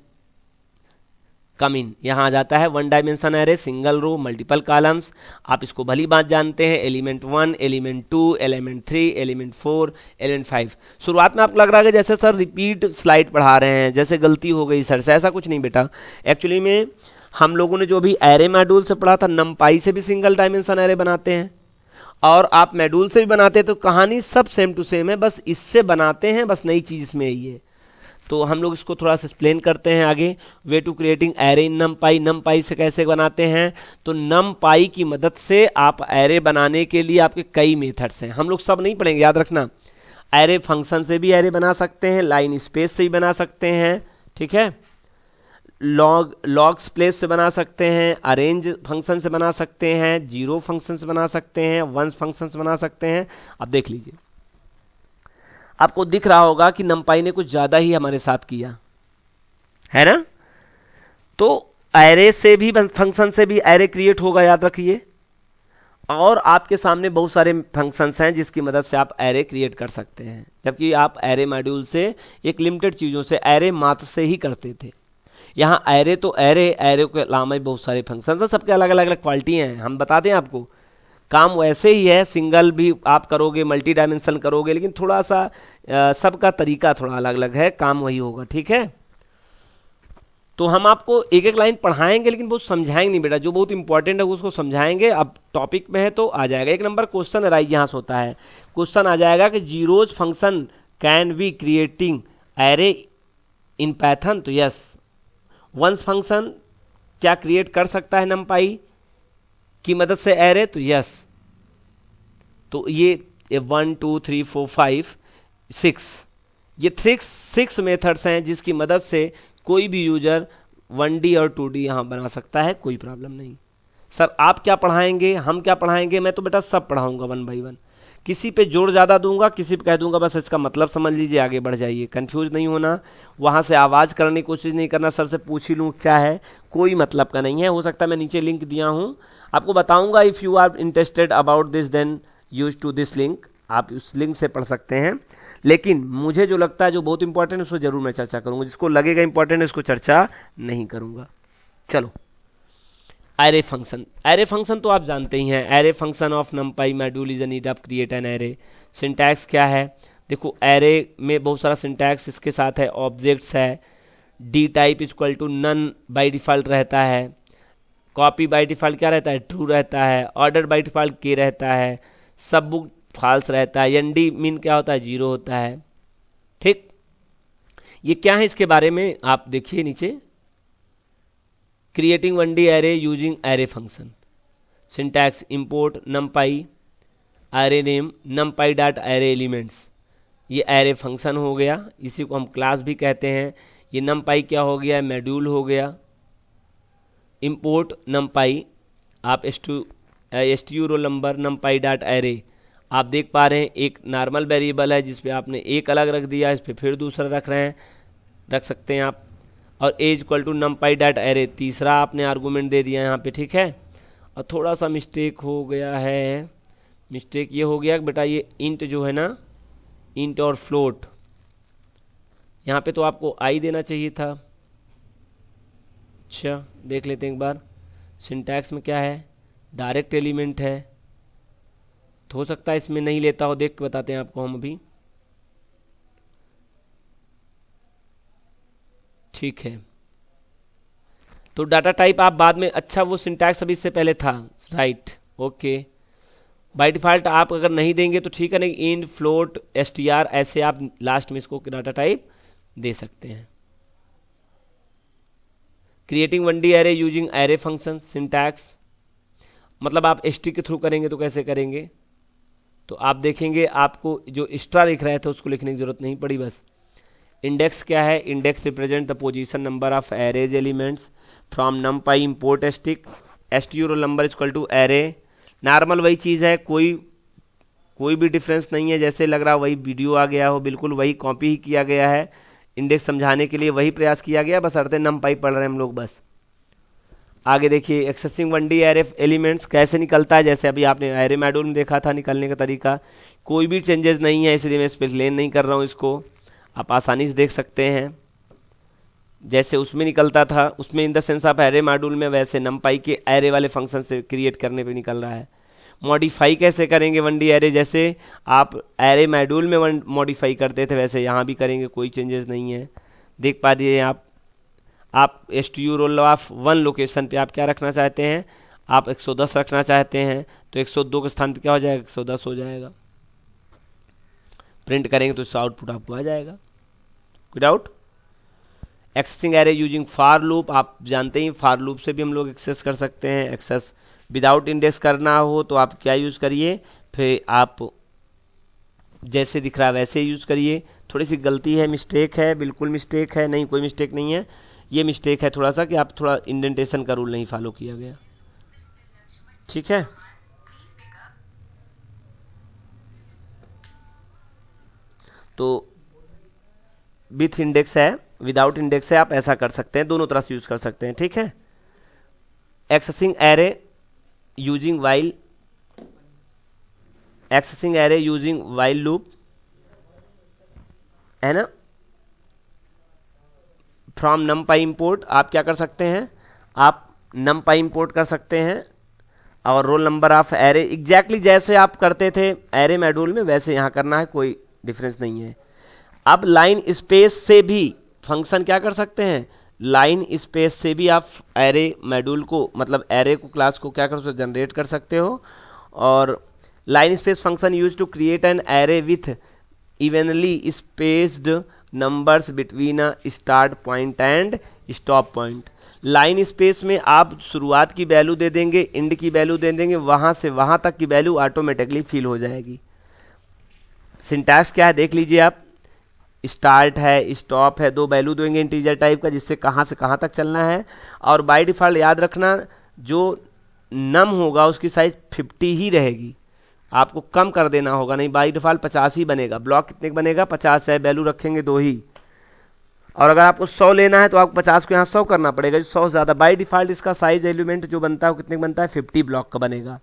come in. यहाँ आ जाता है one dimension array, single row, multiple columns. आप इसको भली बात जानते हैं, element 1, element 2, element 3, element 4, element 5। शुरुआत में आपको लग रहा है कि जैसे सर रिपीट स्लाइड पढ़ा रहे हैं, जैसे गलती हो गई सर से, ऐसा कुछ नहीं बेटा। एक्चुअली में हम लोगों ने जो भी एरे मॉड्यूल से पढ़ा था, नमपाई से भी सिंगल डायमेंशन एरे बनाते हैं, और आप मॉड्यूल से भी बनाते हैं, तो कहानी सब सेम टू सेम है, बस इससे बनाते हैं, बस नई चीज़ इसमें यही है। तो हम लोग इसको थोड़ा सा एक्सप्लेन करते हैं आगे। Way to creating array in NumPy. NumPy से कैसे बनाते हैं, तो नमपाई की मदद से आप एरे बनाने के लिए आपके कई मेथड्स हैं, हम लोग सब नहीं पढ़ेंगे, याद रखना। एरे फंक्शन से भी एरे बना सकते हैं, लाइन स्पेस से भी बना सकते हैं, ठीक है, लॉग्स प्लेस से बना सकते हैं, अरेंज फंक्शन से बना सकते हैं, जीरो फंक्शन से बना सकते हैं, वंस फंक्शन से बना सकते हैं। अब देख लीजिए, आपको दिख रहा होगा कि नमपाई ने कुछ ज़्यादा ही हमारे साथ किया है ना। तो एरे से भी, फंक्शन से भी एरे क्रिएट होगा, याद रखिए। और आपके सामने बहुत सारे फंक्शंस हैं जिसकी मदद से आप एरे क्रिएट कर सकते हैं, जबकि आप एरे मॉड्यूल से एक लिमिटेड चीज़ों से, एरे मात्र से ही करते थे। यहाँ एरे तो एरे के अलावा बहुत सारे फंक्शंस हैं, सबके अलग अलग क्वालिटी हैं। हम बता दें आपको, काम वैसे ही है, सिंगल भी आप करोगे, मल्टी डायमेंशन करोगे, लेकिन थोड़ा सा सबका तरीका थोड़ा अलग अलग है, काम वही होगा। ठीक है, तो हम आपको एक एक लाइन पढ़ाएंगे, लेकिन बहुत समझाएंगे नहीं बेटा, जो बहुत इंपॉर्टेंट है उसको समझाएंगे। अब टॉपिक में है तो आ जाएगा। एक नंबर क्वेश्चन अराइज यहाँ से होता है, क्वेश्चन आ जाएगा कि zeros function can be creating array in Python. तो यस, वंस फंक्शन क्या क्रिएट कर सकता है नमपाई की मदद से एरे, तो यस। तो ये 1 2 3 4 5 6, ये 6 मेथड्स हैं जिसकी मदद से कोई भी यूजर 1D और 2D यहाँ बना सकता है, कोई प्रॉब्लम नहीं। सर आप क्या पढ़ाएंगे, हम क्या पढ़ाएंगे, मैं तो बेटा सब पढ़ाऊंगा 1 बाई 1। किसी पे जोर ज़्यादा दूंगा, किसी पे कह दूंगा बस इसका मतलब समझ लीजिए, आगे बढ़ जाइए, कंफ्यूज नहीं होना। वहाँ से आवाज़ करने की कोशिश नहीं करना, सर से पूछ ही लूँ क्या है, कोई मतलब का नहीं है। हो सकता है मैं नीचे लिंक दिया हूँ, आपको बताऊँगा, if you are interested about this then use to this link, आप उस लिंक से पढ़ सकते हैं। लेकिन मुझे जो लगता है जो बहुत इंपॉर्टेंट है उस पर जरूर मैं चर्चा करूँगा, जिसको लगेगा इंपॉर्टेंट है उसको चर्चा नहीं करूँगा। चलो, एरे फंक्शन। एरे फंक्शन तो आप जानते ही हैं, array function of नमपाई module is need of create an array. Syntax क्या है, देखो एरे में बहुत सारा सिंटैक्स इसके साथ है, ऑब्जेक्ट्स है, D type equal to none by default रहता है, कॉपी बाय डिफ़ॉल्ट क्या रहता है, ट्रू रहता है, ऑर्डर बाय डिफ़ॉल्ट के रहता है, सब बुक फॉल्स रहता है, एनडी मीन क्या होता है, 0 होता है। ठीक, ये क्या है इसके बारे में आप देखिए नीचे, creating 1D array using array function, syntax import numpy array name numpy dot array elements, ये एरे फंक्शन हो गया, इसी को हम क्लास भी कहते हैं। ये numpy क्या हो गया, मॉड्यूल हो गया। इंपोर्ट numpy, आप std roll number numpy dot array, आप देख पा रहे हैं एक नॉर्मल वेरिएबल है जिसपे आपने एक अलग रख दिया, इस पर फिर दूसरा रख रहे हैं, रख सकते हैं आप। और as equal to numpy dot array, तीसरा आपने आर्गूमेंट दे दिया यहाँ पे, ठीक है। और थोड़ा सा मिस्टेक हो गया है, मिस्टेक ये हो गया कि बेटा ये इंट जो है ना, इंट और फ्लोट, यहाँ पे तो आपको आई देना चाहिए था। अच्छा देख लेते हैं एक बार, सिंटैक्स में क्या है, डायरेक्ट एलिमेंट है, तो हो सकता है इसमें नहीं लेता हो, देख के बताते हैं आपको हम अभी। ठीक है, तो डाटा टाइप आप बाद में, अच्छा वो सिंटैक्स अभी इससे पहले था, राइट, ओके। बाय डिफॉल्ट आप अगर नहीं देंगे तो ठीक है, नहीं इंट फ्लोट str ऐसे आप लास्ट में इसको डाटा टाइप दे सकते हैं। Creating 1D array using array function, syntax मतलब आप st के थ्रू करेंगे तो कैसे करेंगे, तो आप देखेंगे आपको जो एक्स्ट्रा लिख रहे थे उसको लिखने की जरूरत नहीं पड़ी। बस इंडेक्स क्या है, index represent the position number of arrays elements from numpy import stick, std roll number equal to array, normal वही चीज़ है, कोई भी डिफरेंस नहीं है, जैसे लग रहा वही वीडियो आ गया हो, बिल्कुल वही कॉपी ही किया गया है, इंडेक्स समझाने के लिए वही प्रयास किया गया, बस अर्थे numpy पढ़ रहे हैं हम लोग बस। आगे देखिए, एक्सेसिंग 1D एरे एलिमेंट्स कैसे निकलता है, जैसे अभी आपने एरे मॉड्यूल में देखा था निकलने का तरीका, कोई भी चेंजेस नहीं है, इसलिए मैं एक्सप्लेन नहीं कर रहा हूँ इसको, आप आसानी से देख सकते हैं। जैसे उसमें निकलता था, उसमें in the sense of array module में, वैसे numpy के एरे वाले फंक्शन से क्रिएट करने पे निकल रहा है। मॉडिफाई कैसे करेंगे 1D एरे, जैसे आप एरे मॉड्यूल में मॉडिफाई करते थे वैसे यहाँ भी करेंगे, कोई चेंजेस नहीं है। देख पा रही आप std रोल ऑफ 1 लोकेशन पे आप क्या रखना चाहते हैं, आप 110 रखना चाहते हैं तो 102 के स्थान पे क्या हो जाएगा, 110 हो जाएगा। प्रिंट करेंगे तो इसका आउटपुट आपको आ जाएगा, कोई डाउट। एक्सेसिंग एरे यूजिंग फार लूप, आप जानते ही फार लूप से भी हम लोग एक्सेस कर सकते हैं। एक्सेस विदाउट इंडेक्स करना हो तो आप क्या यूज़ करिए, फिर आप जैसे दिख रहा है वैसे यूज़ करिए। थोड़ी सी गलती है, मिस्टेक है, बिल्कुल मिस्टेक है, नहीं कोई मिस्टेक नहीं है, ये मिस्टेक है थोड़ा सा कि आप थोड़ा इंडेंटेशन का रूल नहीं फॉलो किया गया, ठीक है। तो विथ इंडेक्स है, विदाउट इंडेक्स है, आप ऐसा कर सकते हैं, दोनों तरह से यूज कर सकते हैं, ठीक है। Accessing array using while, accessing array using while loop है ना। फ्रॉम numpy इंपोर्ट आप क्या कर सकते हैं, आप numpy इंपोर्ट कर सकते हैं, और roll number of array exactly जैसे आप करते थे एरे मॉड्यूल में वैसे यहाँ करना है, कोई डिफरेंस नहीं है। अब लाइन स्पेस से भी फंक्शन क्या कर सकते हैं, लाइन स्पेस से भी आप एरे मॉड्यूल को, मतलब एरे को, क्लास को क्या कर सकते हो, जनरेट कर सकते हो। और line space function use to create an array with evenly spaced numbers between a start point and stop point. Line space में आप शुरुआत की वैल्यू दे देंगे, एंड की वैल्यू दे देंगे, वहां से वहां तक की वैल्यू ऑटोमेटिकली फिल हो जाएगी। सिंटैक्स क्या है देख लीजिए आप, स्टार्ट है, स्टॉप है, दो वैल्यू देंगे इंटीजर टाइप का, जिससे कहाँ से कहाँ तक चलना है। और बाय डिफॉल्ट याद रखना, जो नम होगा उसकी साइज 50 ही रहेगी, आपको कम कर देना होगा, नहीं बाई डिफ़ॉल्ट 50 ही बनेगा। ब्लॉक कितने का बनेगा? 50 है, वैल्यू रखेंगे 2 ही। और अगर आपको 100 लेना है तो आपको 50 को यहाँ 100 करना पड़ेगा, 100 ज़्यादा। बाई डिफ़ॉल्ट इसका साइज एलिमेंट जो बनता है वो कितने का बनता है? 50 ब्लॉक का बनेगा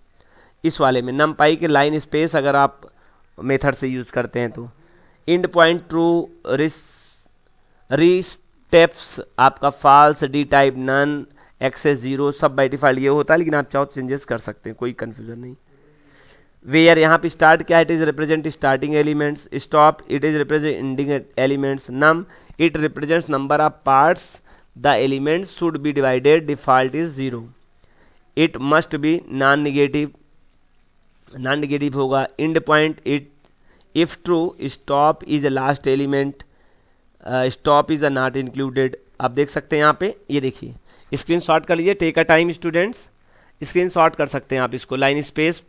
इस वाले में। नमपाई के लाइन स्पेस अगर आप मेथड से यूज़ करते हैं तो end point true, re steps आपका false, D type none, axis 0, सब बाई डिफ़ॉल्ट ये होता है, लेकिन आप चाहो तो चेंजेस कर सकते हैं, कोई कन्फ्यूजन नहीं। वेयर यहाँ पे स्टार्ट क्या है? It is represent starting elements. Stop it is represent ending elements. Num it represents number of parts the elements should be divided, default is 0। It must be non negative, non negative होगा। End point it if true, stop is last element, stop is not included. आप देख सकते हैं यहाँ पे, ये देखिए screen shot कर लीजिए, take a time students, screen shot कर सकते हैं आप इसको। लाइन स्पेस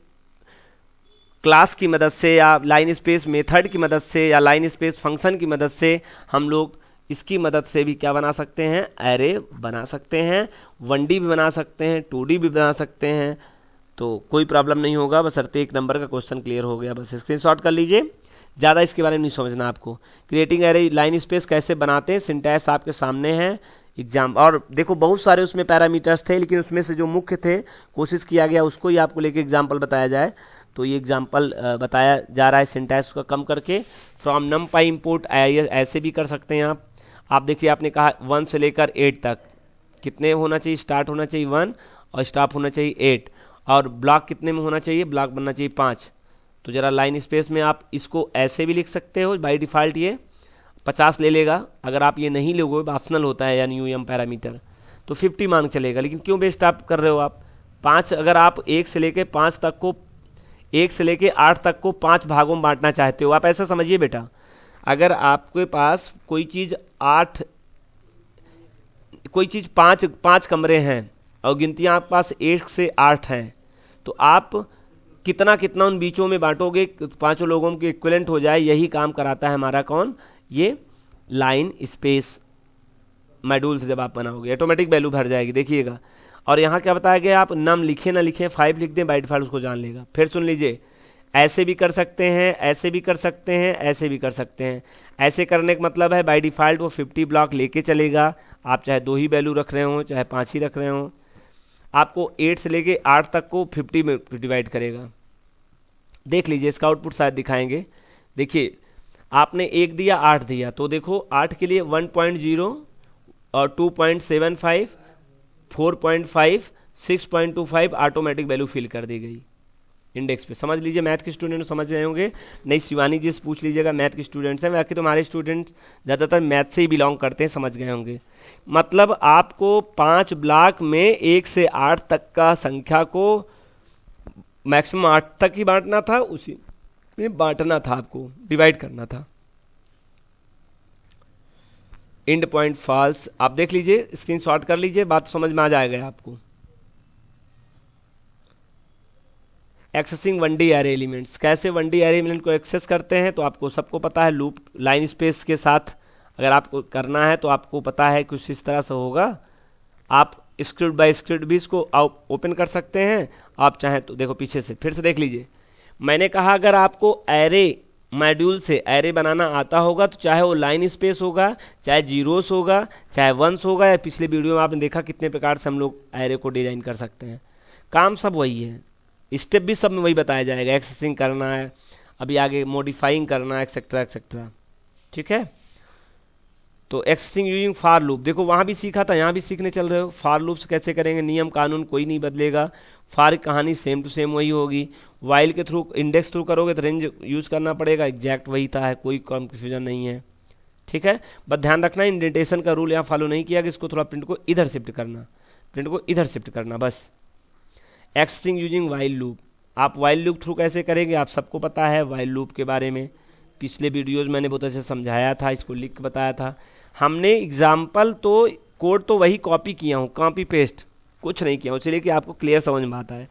क्लास की मदद से या लाइन स्पेस मेथड की मदद से या लाइन स्पेस फंक्शन की मदद से हम लोग इसकी मदद से भी क्या बना सकते हैं? एरे बना सकते हैं, 1D भी बना सकते हैं, 2D भी बना सकते हैं, तो कोई प्रॉब्लम नहीं होगा, बशर्ते 1 नंबर का क्वेश्चन क्लियर हो गया। बस स्क्रीनशॉट कर लीजिए, ज़्यादा इसके बारे में नहीं समझना आपको। क्रिएटिंग एरे लाइन स्पेस कैसे बनाते हैं, सिंटैक्स आपके सामने है एग्जाम। और देखो बहुत सारे उसमें पैरामीटर्स थे, लेकिन उसमें से जो मुख्य थे कोशिश किया गया उसको ही आपको लेके एग्जाम्पल बताया जाए, तो ये एग्जाम्पल बताया जा रहा है सिंटैक्स का कम करके। फ्रॉम नमपाई इंपोर्ट ऐसे भी कर सकते हैं आप देखिए आपने कहा 1 से लेकर 8 तक कितने होना चाहिए? स्टार्ट होना चाहिए 1 और स्टॉप होना चाहिए 8, और ब्लॉक कितने में होना चाहिए? ब्लॉक बनना चाहिए 5। तो ज़रा लाइन स्पेस में आप इसको ऐसे भी लिख सकते हो, बाई डिफ़ॉल्ट ये 50 ले लेगा। अगर आप ये नहीं लोगे, ऑप्शनल होता है यानी यूएम पैरामीटर, तो 50 मांग चलेगा। लेकिन क्यों बेस्ट आप कर रहे हो आप 5? अगर आप 1 से लेके 5 तक को 1 से लेके 8 तक को 5 भागों में बांटना चाहते हो, आप ऐसा समझिए बेटा, अगर आपके पास कोई चीज़ 5 कमरे हैं और गिनतियाँ आपके पास 1 से 8 हैं, तो आप कितना कितना उन बीचों में बांटोगे, 5 लोगों के इक्विवेलेंट हो जाए। यही काम कराता है हमारा कौन? ये लाइन स्पेस मॉड्यूल से जब आप बनाओगे ऑटोमेटिक वैल्यू भर जाएगी, देखिएगा। और यहाँ क्या बताया गया, आप नम लिखें ना लिखें, 5 लिख दें, बाई डिफ़ॉल्ट उसको जान लेगा। फिर सुन लीजिए, ऐसे भी कर सकते हैं, ऐसे भी कर सकते हैं, ऐसे भी कर सकते हैं। ऐसे करने का मतलब है बाई डिफ़ॉल्ट वो 50 ब्लॉक लेके चलेगा, आप चाहे 2 ही वैल्यू रख रहे हो चाहे 5 ही रख रहे हो, आपको 8 से लेके 8 तक को 50 में डिवाइड करेगा। देख लीजिए इसका आउटपुट शायद दिखाएंगे। देखिए आपने 1 दिया 8 दिया, तो देखो 8 के लिए 1.0 और 2.75 4.5 6.25 ऑटोमेटिक वैल्यू फिल कर दी गई इंडेक्स पे। समझ लीजिए, मैथ के स्टूडेंट समझ रहे होंगे, नहीं शिवानी जी से पूछ लीजिएगा, मैथ के स्टूडेंट्स हैं, बाकी तुम्हारे स्टूडेंट ज़्यादातर मैथ से ही बिलोंग करते हैं, समझ गए होंगे। मतलब आपको 5 ब्लॉक में 1 से 8 तक का संख्या को मैक्सिमम 8 तक ही बांटना था, उसी में बांटना था, आपको डिवाइड करना था। एंड पॉइंट फॉल्स, आप देख लीजिए, स्क्रीनशॉट कर लीजिए, बात समझ में आ जाएगा आपको। एक्सेसिंग 1D एरे एलिमेंट्स, कैसे 1D एरे एलिमेंट को एक्सेस करते हैं, तो आपको सबको पता है, लूप लाइन स्पेस के साथ अगर आपको करना है तो आपको पता है कुछ इस तरह से होगा। आप स्क्रिप्ट बाय स्क्रिप्ट भी इसको ओपन कर सकते हैं, आप चाहें तो देखो पीछे से फिर से देख लीजिए। मैंने कहा अगर आपको एरे मॉड्यूल से एरे बनाना आता होगा तो चाहे वो लाइन स्पेस होगा, चाहे जीरोस होगा, चाहे वंस होगा, या पिछले वीडियो में आपने देखा कितने प्रकार से हम लोग एरे को डिजाइन कर सकते हैं। काम सब वही है, स्टेप भी सब में वही बताया जाएगा। एक्सेसिंग करना है, अभी आगे मॉडिफाइंग करना है, एक्सेट्रा एक्सेट्रा, ठीक है। तो एक्सेसिंग यूजिंग फॉर लूप, देखो वहाँ भी सीखा था, यहाँ भी सीखने चल रहे हो। फॉर लूप से कैसे करेंगे, नियम कानून कोई नहीं बदलेगा, फॉर कहानी सेम टू सेम वही होगी। वाइल के थ्रू इंडेक्स थ्रू करोगे तो रेंज यूज़ करना पड़ेगा, एग्जैक्ट वही था, है कोई कन्फ्यूजन नहीं है, ठीक है। बस ध्यान रखना इंडेंटेशन का रूल यहाँ फॉलो नहीं किया कि इसको थोड़ा प्रिंट को इधर शिफ्ट करना, प्रिंट को इधर शिफ्ट करना बस। एक्सेसिंग यूजिंग वाइल लूप, आप वाइल लूप थ्रू कैसे करेंगे, आप सबको पता है वाइल लूप के बारे में, पिछले वीडियोज़ मैंने बहुत अच्छे समझाया था, इसको लिख के बताया था हमने। एग्जाम्पल तो कोड तो वही कॉपी किया हूँ, कॉपी पेस्ट कुछ नहीं किया हूँ, इसलिए कि आपको क्लियर समझ में आता है।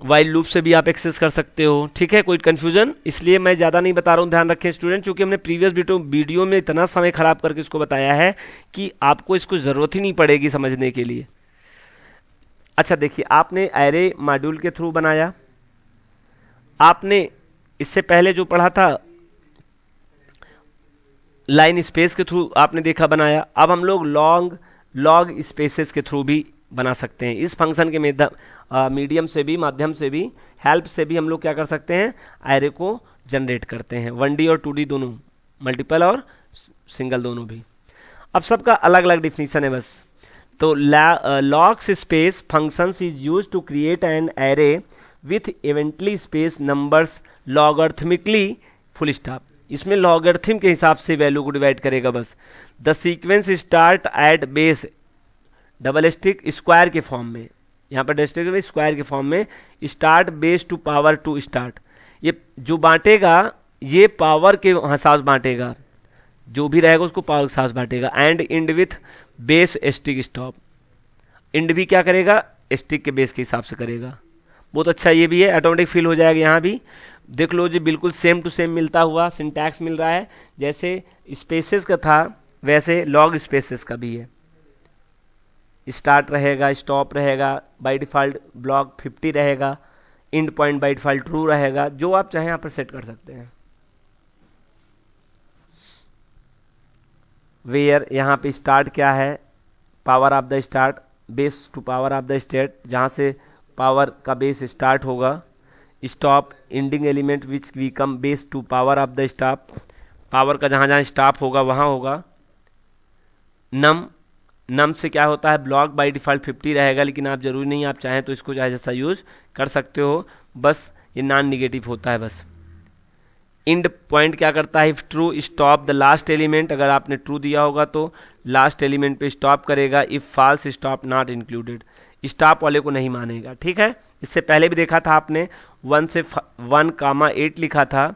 वाइल लूप से भी आप एक्सेस कर सकते हो, ठीक है, कोई कन्फ्यूजन, इसलिए मैं ज़्यादा नहीं बता रहा हूँ, ध्यान रखें स्टूडेंट, क्योंकि हमने प्रीवियस वीडियो में इतना समय खराब करके इसको बताया है कि आपको इसको ज़रूरत ही नहीं पड़ेगी समझने के लिए। अच्छा देखिए, आपने एरे मॉड्यूल के थ्रू बनाया, आपने इससे पहले जो पढ़ा था लाइन स्पेस के थ्रू आपने देखा बनाया। अब हम लोग लॉग स्पेसेस के थ्रू भी बना सकते हैं। इस फंक्शन के मीडियम से भी, माध्यम से भी, हेल्प से भी हम लोग क्या कर सकते हैं, एरे को जनरेट करते हैं, 1D और 2D दोनों, मल्टीपल और सिंगल दोनों भी। अब सबका अलग अलग डिफिनीशन है बस। तो logs space functions is use to create an array with evenly space numbers logarithmically, full stop. इसमें लॉगरिथम के हिसाब से वैल्यू को डिवाइड करेगा बस। The sequence start at base, double stick square के फॉर्म में, यहाँ पर डिस्ट्रिक्ट स्क्वायर के फॉर्म में, start base to power to start. ये जो बांटेगा ये पावर के हिसाब बांटेगा, जो भी रहेगा उसको पावर के साथ बांटेगा। And end with base stick stop, end भी क्या करेगा, स्टिक के बेस के हिसाब से करेगा। बहुत अच्छा ये भी है, ऑटोमेटिक फिल हो जाएगा। यहाँ भी देख लो जी, बिल्कुल सेम टू सेम मिलता हुआ सिंटैक्स मिल रहा है। जैसे स्पेसेस का था वैसे लॉग स्पेसेस का भी है। स्टार्ट रहेगा, स्टॉप रहेगा, बाय डिफ़ॉल्ट ब्लॉक 50 रहेगा, end point by default true रहेगा, जो आप चाहें यहाँ पर सेट कर सकते हैं। वेयर यहाँ पे स्टार्ट क्या है, power of the start, base to power of the state, जहाँ से पावर का बेस स्टार्ट होगा। Stop ending element which we come base to power of the stop, power का जहाँ जहाँ स्टॉप होगा वहाँ होगा। नम से क्या होता है, ब्लॉक बाय डिफ़ॉल्ट 50 रहेगा, लेकिन आप जरूरी नहीं, आप चाहें तो इसको चाहे जैसा यूज कर सकते हो, बस ये नॉन निगेटिव होता है बस। इंड पॉइंट क्या करता है, if true stop the last element, अगर आपने ट्रू दिया होगा तो लास्ट एलिमेंट पे स्टॉप करेगा। If false stop not included, stop वाले को नहीं मानेगा। ठीक है, इससे पहले भी देखा था आपने 1 से 1,8 लिखा था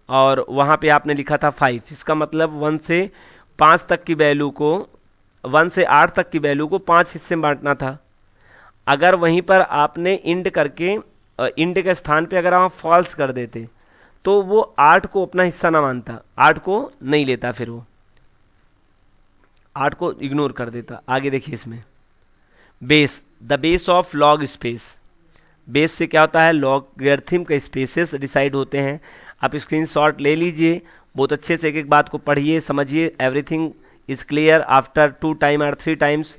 और वहाँ पे आपने लिखा था 5। इसका मतलब 1 से 5 तक की वैल्यू को, 1 से 8 तक की वैल्यू को 5 हिस्से में बांटना था। अगर वहीं पर आपने इंड करके, इंड के स्थान पे अगर आप फॉल्स कर देते तो वो 8 को अपना हिस्सा ना मानता, 8 को नहीं लेता, फिर वो 8 को इग्नोर कर देता। आगे देखिए इसमें base, the base of log space, base से क्या होता है, लॉगरिथम के स्पेसेस डिसाइड होते हैं। आप स्क्रीनशॉट ले लीजिए, बहुत अच्छे से एक एक बात को पढ़िए, समझिए। Everything is clear after 2 time और 3 टाइम्स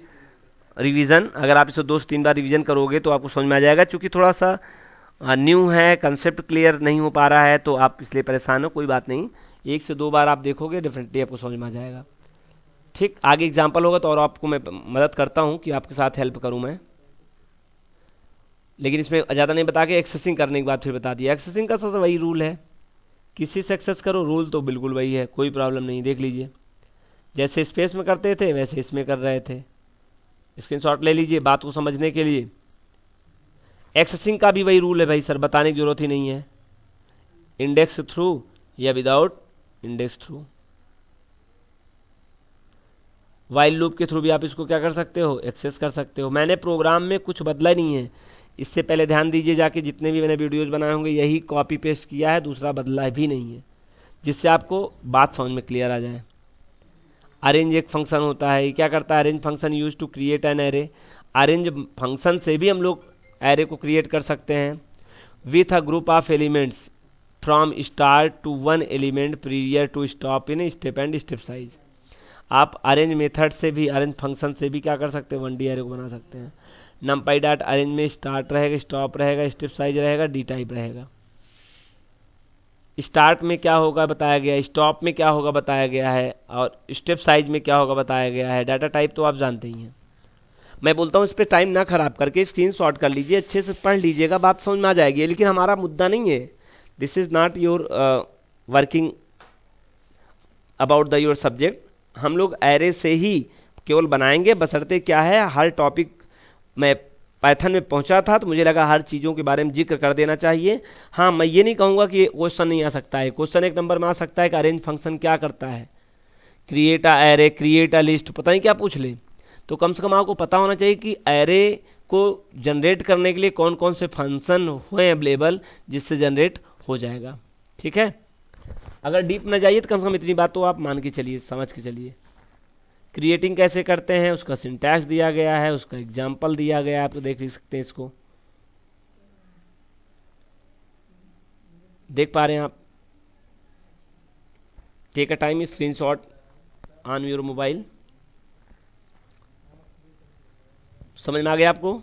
रिवीजन। अगर आप इसे 2 से 3 बार रिवीजन करोगे तो आपको समझ में आ जाएगा। चूंकि थोड़ा सा न्यू है, कंसेप्ट क्लियर नहीं हो पा रहा है, तो आप इसलिए परेशान हो, कोई बात नहीं, 1 से 2 बार आप देखोगे डेफिनेटली आपको समझ में आ जाएगा। ठीक, आगे एग्जाम्पल होगा तो और आपको मैं मदद करता हूँ कि आपके साथ हेल्प करूँ मैं, लेकिन इसमें ज़्यादा नहीं बता के एक्सेसिंग करने के बाद फिर बता दिया। एक्सेसिंग का तो वही रूल है, किसी से एक्सेस करो, रूल तो बिल्कुल वही है, कोई प्रॉब्लम नहीं। देख लीजिए, जैसे स्पेस में करते थे वैसे इसमें कर रहे थे। स्क्रीनशॉट ले लीजिए बात को समझने के लिए। एक्सेसिंग का भी वही रूल है भाई सर, बताने की जरूरत ही नहीं है। इंडेक्स थ्रू या without index through. While loop के थ्रू भी आप इसको क्या कर सकते हो, एक्सेस कर सकते हो। मैंने प्रोग्राम में कुछ बदला नहीं है, इससे पहले ध्यान दीजिए, जाके जितने भी मैंने वीडियोज बनाए होंगे यही कॉपी पेस्ट किया है, दूसरा बदला भी नहीं है, जिससे आपको बात समझ में क्लियर आ जाए। अरेंज एक फंक्शन होता है, ये क्या करता है, arrange function use to create an array. Arrange function से भी हम लोग एरे को क्रिएट कर सकते हैं। With a group of elements from start to 1 element prior to stop in step and step size. आप अरेंज मेथड से भी, अरेंज फंक्शन से भी क्या कर सकते हैं, 1D एरे को बना सकते हैं। नमपाई डॉट अरेंज में स्टार्ट रहेगा, स्टॉप रहेगा, स्टेप साइज रहेगा, डी टाइप रहेगा। स्टार्ट में क्या होगा बताया गया है, स्टॉप में क्या होगा बताया गया है, और स्टेप साइज में क्या होगा बताया गया है। डाटा टाइप तो आप जानते ही हैं। मैं बोलता हूँ इस पर टाइम ना खराब करके स्क्रीनशॉट कर लीजिए, अच्छे से पढ़ लीजिएगा, बात समझ में आ जाएगी। लेकिन हमारा मुद्दा नहीं है, this is not your working about the your subject. हम लोग एरे से ही केवल बनाएंगे, बशर्ते क्या है, हर टॉपिक मैं पाइथन में पहुंचा था तो मुझे लगा हर चीज़ों के बारे में जिक्र कर देना चाहिए। हाँ, मैं ये नहीं कहूँगा कि क्वेश्चन नहीं आ सकता है, क्वेश्चन 1 नंबर में आ सकता है कि अरेंज फंक्शन क्या करता है, create a array, create a list, पता नहीं क्या पूछ ले। तो कम से कम आपको पता होना चाहिए कि एरे को जनरेट करने के लिए कौन कौन से फंक्शन हुए अवेलेबल, जिससे जनरेट हो जाएगा। ठीक है, अगर डीप न जाइए तो कम से कम इतनी बात तो आप मान के चलिए, समझ के चलिए। क्रिएटिंग कैसे करते हैं उसका सिंटैक्स दिया गया है, उसका एग्जाम्पल दिया गया है, आप तो देख सकते हैं, इसको देख पा रहे हैं आप। Take a time screenshot on your mobile. समझ में आ गया आपको?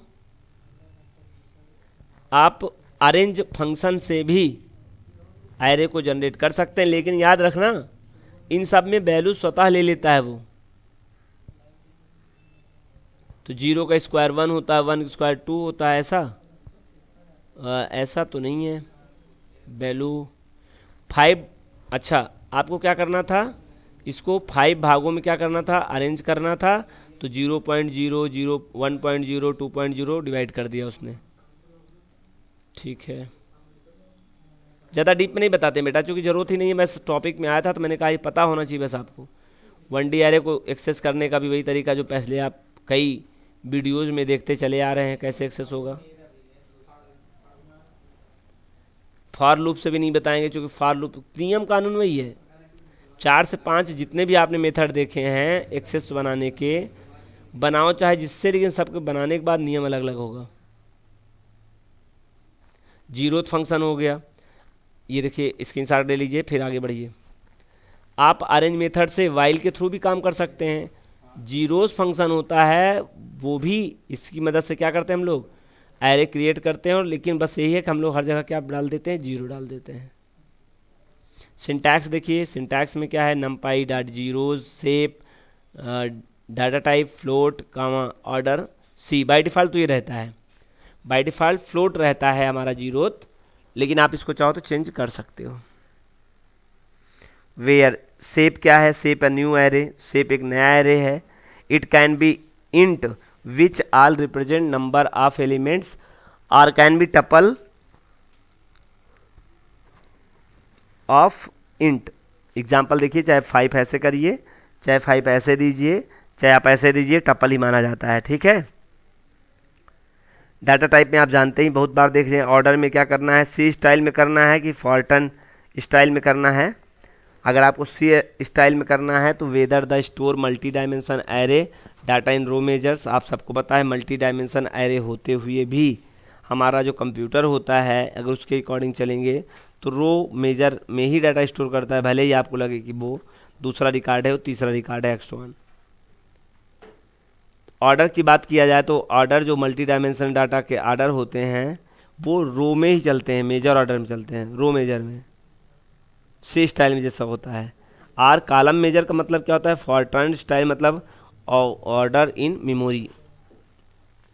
आप अरेंज फंक्शन से भी एरे को जनरेट कर सकते हैं, लेकिन याद रखना इन सब में वैल्यू स्वतः ले लेता है वो। तो 0 का स्क्वायर 1 होता है, 1 का स्क्वायर 2 होता है, ऐसा तो नहीं है। वैल्यू 5, अच्छा आपको क्या करना था, इसको 5 भागों में क्या करना था, अरेंज करना था। तो 0.0, 1.0, 2.0 डिवाइड कर दिया उसने। ठीक है, ज़्यादा डीप में नहीं बताते बेटा, चूंकि ज़रूरत ही नहीं है, बस टॉपिक में आया था तो मैंने कहा ये पता होना चाहिए बस आपको। 1D एरे को एक्सेस करने का भी वही तरीका जो पहले आप कई वीडियोज़ में देखते चले आ रहे हैं, कैसे एक्सेस होगा। फॉर लूप से भी नहीं बताएंगे, क्योंकि फॉर लूप नियम कानून वही है। 4 से 5 जितने भी आपने मेथड देखे हैं एक्सेस बनाने के, बनाओ चाहे जिससे, लेकिन सबके बनाने के बाद नियम अलग अलग होगा। जीरोथ फंक्शन हो गया, ये देखिए स्क्रीनशॉट ले लीजिए, फिर आगे बढ़िए। आप अरेंज मेथड से वाइल के थ्रू भी काम कर सकते हैं। जीरोस फंक्शन होता है, वो भी इसकी मदद से क्या करते हैं हम लोग, एरे क्रिएट करते हैं। और लेकिन बस यही है कि हम लोग हर जगह क्या डाल देते हैं, 0 डाल देते हैं। सिंटैक्स देखिए, सिंटैक्स में क्या है, numpy dot zeros shape data type float comma order C. By default तो ये रहता है, बाय डिफ़ॉल्ट फ्लोट रहता है हमारा जीरोथ, लेकिन आप इसको चाहो तो चेंज कर सकते हो। वेयर सेप क्या है, सेप अ न्यू एरे, सेप एक नया एरे है। It can be int which all represent number of elements और can be tuple of int. Example देखिए, चाहे 5 ऐसे करिए, चाहे 5 ऐसे दीजिए, चाहे आप ऐसे दीजिए, टपल ही माना जाता है। ठीक है, डाटा टाइप में आप जानते ही, बहुत बार देख रहे हैं। ऑर्डर में क्या करना है, सी स्टाइल में करना है कि फॉर्टन स्टाइल में करना है। अगर आपको सी स्टाइल में करना है तो whether the store multi dimension array data in row majors. आप सबको पता है मल्टी डायमेंशन एरे होते हुए भी हमारा जो कंप्यूटर होता है, अगर उसके अकॉर्डिंग चलेंगे तो रो मेजर में ही डाटा स्टोर करता है, भले ही आपको लगे कि वो दूसरा रिकॉर्ड है, वो तीसरा रिकॉर्ड है, एक्स1। ऑर्डर की बात किया जाए तो ऑर्डर जो मल्टी डायमेंशन डाटा के ऑर्डर होते हैं वो रो में ही चलते हैं, मेजर ऑर्डर में चलते हैं, रो मेजर में, सी स्टाइल में जैसा होता है। आर कॉलम मेजर का मतलब क्या होता है, फॉर्टर्न स्टाइल मतलब order in memory.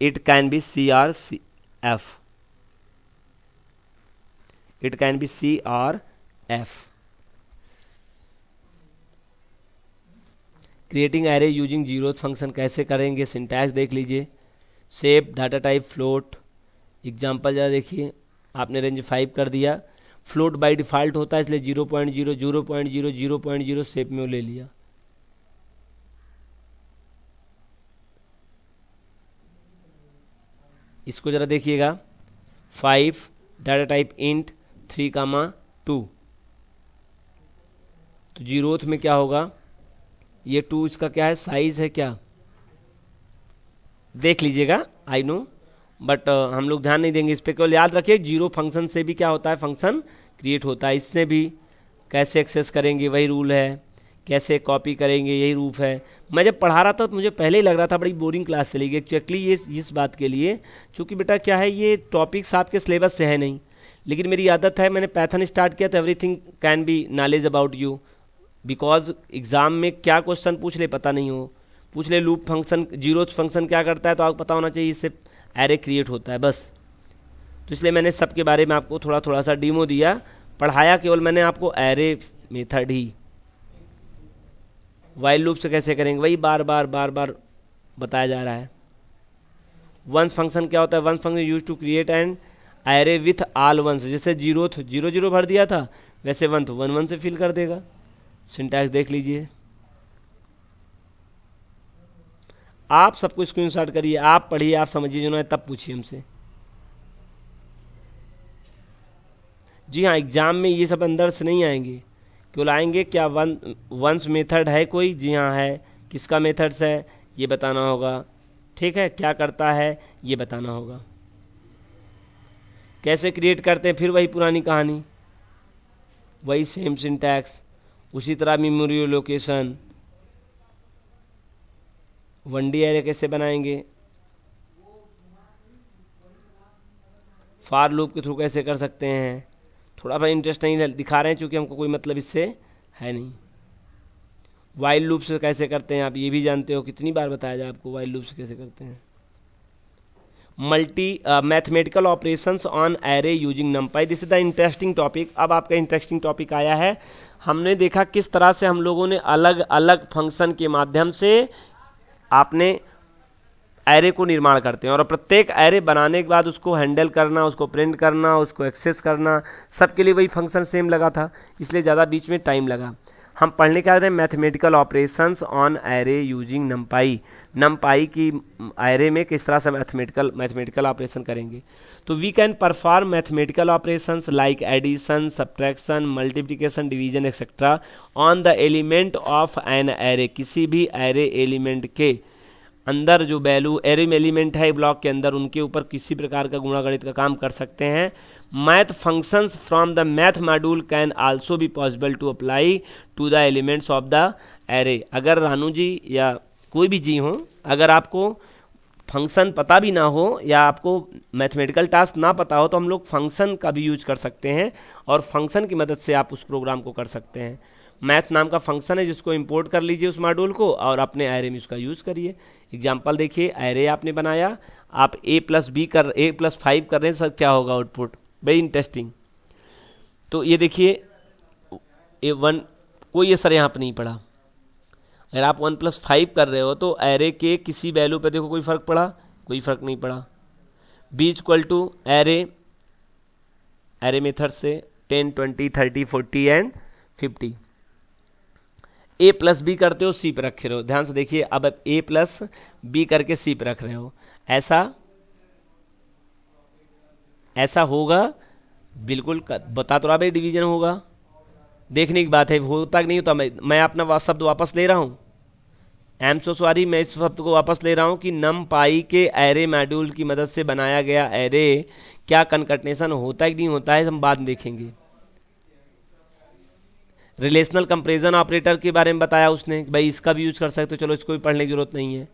It can be C R C F, it can be C R F. Creating array using zeros function कैसे करेंगे, सिंटैक्स देख लीजिए। Shape data type float, example ज़रा देखिए, आपने रेंज 5 कर दिया। फ्लोट बाय डिफ़ॉल्ट होता है, इसलिए 0.0, 0.0, 0.0 सेप में वो ले लिया। इसको ज़रा देखिएगा, 5 डाटा टाइप इंट 3,2। तो जीरोथ में क्या होगा, ये 2 इसका क्या है, साइज है क्या, देख लीजिएगा, आई नो, बट हम लोग ध्यान नहीं देंगे इस पर। केवल याद रखिए जीरो फंक्शन से भी क्या होता है, फंक्शन क्रिएट होता है। इससे भी कैसे एक्सेस करेंगे वही रूल है, कैसे कॉपी करेंगे यही रूप है। मैं जब पढ़ा रहा था तो मुझे पहले ही लग रहा था बड़ी बोरिंग क्लास चली गई एक्चुअली, ये इस बात के लिए क्योंकि बेटा क्या है, ये टॉपिक्स आपके सिलेबस से है नहीं, लेकिन मेरी आदत है, मैंने पैथन स्टार्ट किया तो everything can be knowledge about you, because exam में क्या क्वेश्चन पूछ ले पता नहीं हो, पूछ ले लूप फंक्शन जीरोथ फंक्शन क्या करता है तो आपको पता होना चाहिए, इससे एरे क्रिएट होता है बस। तो इसलिए मैंने सबके बारे में आपको थोड़ा थोड़ा सा डीमो दिया, पढ़ाया केवल मैंने आपको एरे मेथड ही। वाइल लूप से कैसे करेंगे वही बार बार बताया जा रहा है। वंस फंक्शन क्या होता है, ones function use to create and array with all ones. जैसे जीरोथ 0 0 भर दिया था, वैसे 1 तो 1 1 से फिल कर देगा। सिंटैक्स देख लीजिए, आप सबको स्क्रीनशॉट करिए, आप पढ़िए, आप समझिए, जो है तब पूछिए हमसे। जी हाँ, एग्जाम में ये सब अंदर से नहीं आएंगे, केवल आएंगे क्या वंस मेथड है कोई, जी हाँ है, किसका मेथड्स है ये बताना होगा, ठीक है, क्या करता है ये बताना होगा। कैसे क्रिएट करते हैं, फिर वही पुरानी कहानी, वही सेम सिंटैक्स, उसी तरह मेमोरी लोकेशन। 1D एरे कैसे बनाएंगे, फॉर लूप के थ्रू कैसे कर सकते हैं, थोड़ा सा इंटरेस्ट नहीं दिखा रहे हैं क्योंकि हमको कोई मतलब इससे है नहीं। वाइल लूप से कैसे करते हैं आप ये भी जानते हो, कितनी बार बताया जाए आपको वाइल लूप से कैसे करते हैं। Mathematical operations on array using नमपाई, this is the interesting topic. अब आपका इंटरेस्टिंग टॉपिक आया है, हमने देखा किस तरह से हम लोगों ने अलग अलग फंक्शन के माध्यम से आपने एरे को निर्माण करते हैं, और प्रत्येक एरे बनाने के बाद उसको हैंडल करना, उसको प्रिंट करना, उसको एक्सेस करना, सबके लिए वही फंक्शन सेम लगा था, इसलिए ज़्यादा बीच में टाइम लगा। हम पढ़ने क्या रहे हैं, mathematical operations on array using नमपाई, नमपाई की एरे में किस तरह से मैथमेटिकल ऑपरेशन करेंगे। तो we can perform mathematical operations like addition, subtraction, multiplication, division etcetera on the element of an array, किसी भी एरे एलिमेंट के अंदर जो वैल्यू एरे में एलिमेंट है ब्लॉक के अंदर, उनके ऊपर किसी प्रकार का गुणागणित का काम कर सकते हैं। Math functions from the math module can also be possible to apply to the elements of the array. अगर रानू जी या कोई भी जी हो, अगर आपको फंक्शन पता भी ना हो या आपको मैथमेटिकल टास्क ना पता हो, तो हम लोग फंक्शन का भी यूज कर सकते हैं और फंक्शन की मदद से आप उस प्रोग्राम को कर सकते हैं। मैथ नाम का फंक्शन है जिसको इंपोर्ट कर लीजिए उस मॉड्यूल को और अपने एरे में उसका यूज़ करिए। एग्जांपल देखिए, एरे आपने बनाया, आप a+5 कर रहे हैं, सर क्या होगा आउटपुट, वेरी इंटरेस्टिंग। तो ये देखिए A1, कोई ये सर यहाँ पर नहीं पड़ा। अगर आप 1+5 कर रहे हो तो एरे के किसी वैल्यू पे देखो कोई फर्क पड़ा, कोई फर्क नहीं पड़ा। b एरे मेथड से 10, 20, 30, 40 एंड 50। a+b करते हो, c पे रखे रहो, ध्यान से देखिए, अब a+b करके c पे रख रहे हो, ऐसा होगा, बिल्कुल बता तो रहा भाई डिवीजन होगा, देखने की बात है, होता कि नहीं होता। मैं अपना शब्द वापस ले रहा हूँ, आई एम सो सॉरी, मैं इस शब्द को वापस ले रहा हूँ कि नमपाई के एरे मॉड्यूल की मदद से बनाया गया एरे क्या कनकटनेशन होता है कि नहीं होता है, हम बाद में देखेंगे। रिलेशनल कंपैरिजन ऑपरेटर के बारे में बताया उसने, भाई इसका भी यूज कर सकते हो, चलो इसको भी पढ़ने की जरूरत नहीं है।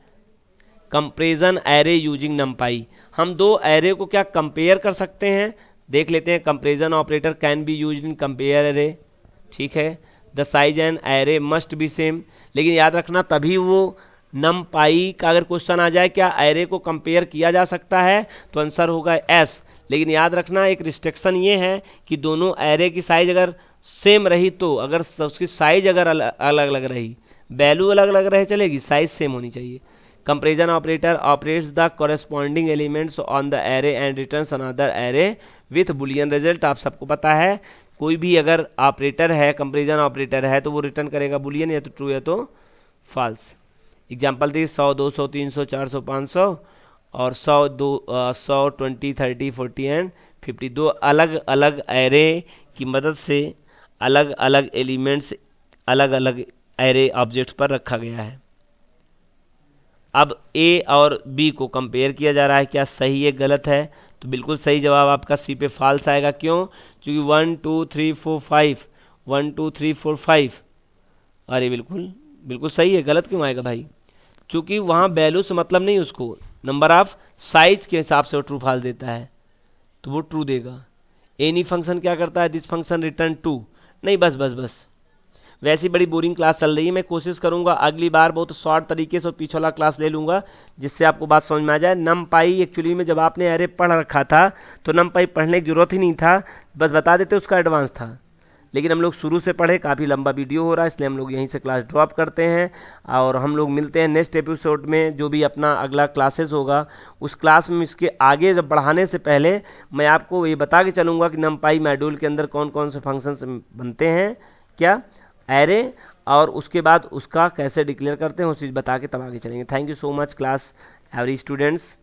कंपैरिजन एरे यूजिंग नमपाई, हम दो एरे को क्या कंपेयर कर सकते हैं, देख लेते हैं। Comparison operator can be used in compare array, ठीक है। The size and array must be same, लेकिन याद रखना तभी वो नमपाई का अगर क्वेश्चन आ जाए क्या एरे को कंपेयर किया जा सकता है, तो आंसर होगा एस। लेकिन याद रखना एक रिस्ट्रिक्शन ये है कि दोनों एरे की साइज अगर सेम रही, तो अगर उसकी साइज अगर अलग अलग रही, वैल्यू अलग अलग रहे चलेगी, साइज सेम होनी चाहिए। Comparison operator operates the corresponding elements on the array and returns another array with Boolean result. आप सबको पता है कोई भी अगर ऑपरेटर है, कंपैरिजन ऑपरेटर है, तो वो रिटर्न करेगा बुलियन, या तो ट्रू या तो फॉल्स। एग्जांपल देखिए, 100, 200, 300, 400, 500 और 100, 20, 30, 40 एंड 50। दो अलग अलग एरे की मदद से अलग अलग एलिमेंट्स अलग अलग एरे ऑब्जेक्ट पर रखा गया है। अब ए और बी को कंपेयर किया जा रहा है, क्या सही है गलत है, तो बिल्कुल सही जवाब आपका सी पे फॉल्स आएगा। क्यों? क्योंकि 1 2 3 4 5 1 2 3 4 5, अरे बिल्कुल सही है, गलत क्यों आएगा भाई? क्योंकि वहाँ वैल्यू से मतलब नहीं, उसको नंबर ऑफ साइज के हिसाब से वो ट्रू फॉल्स देता है, तो वो ट्रू देगा। एनी फंक्शन क्या करता है, दिस फंक्शन रिटर्न टू, नहीं बस वैसी बड़ी बोरिंग क्लास चल रही है। मैं कोशिश करूंगा अगली बार बहुत शॉर्ट तरीके से पीछे वाला क्लास ले लूंगा, जिससे आपको बात समझ में आ जाए। नमपाई एक्चुअली में जब आपने एरे पढ़ रखा था तो नमपाई पढ़ने की जरूरत ही नहीं था, बस बता देते उसका एडवांस था। लेकिन हम लोग शुरू से पढ़े, काफ़ी लंबा वीडियो हो रहा है, इसलिए हम लोग यहीं से क्लास ड्रॉप करते हैं और हम लोग मिलते हैं नेक्स्ट एपिसोड में। जो भी अपना अगला क्लासेस होगा उस क्लास में इसके आगे जब बढ़ाने से पहले मैं आपको ये बता के चलूँगा कि नमपाई मॉड्यूल के अंदर कौन कौन से फंक्शंस बनते हैं, क्या एरे, और उसके बाद उसका कैसे डिक्लेयर करते हैं, वो चीज़ बता के तब आगे चलेंगे। Thank you so much class every students.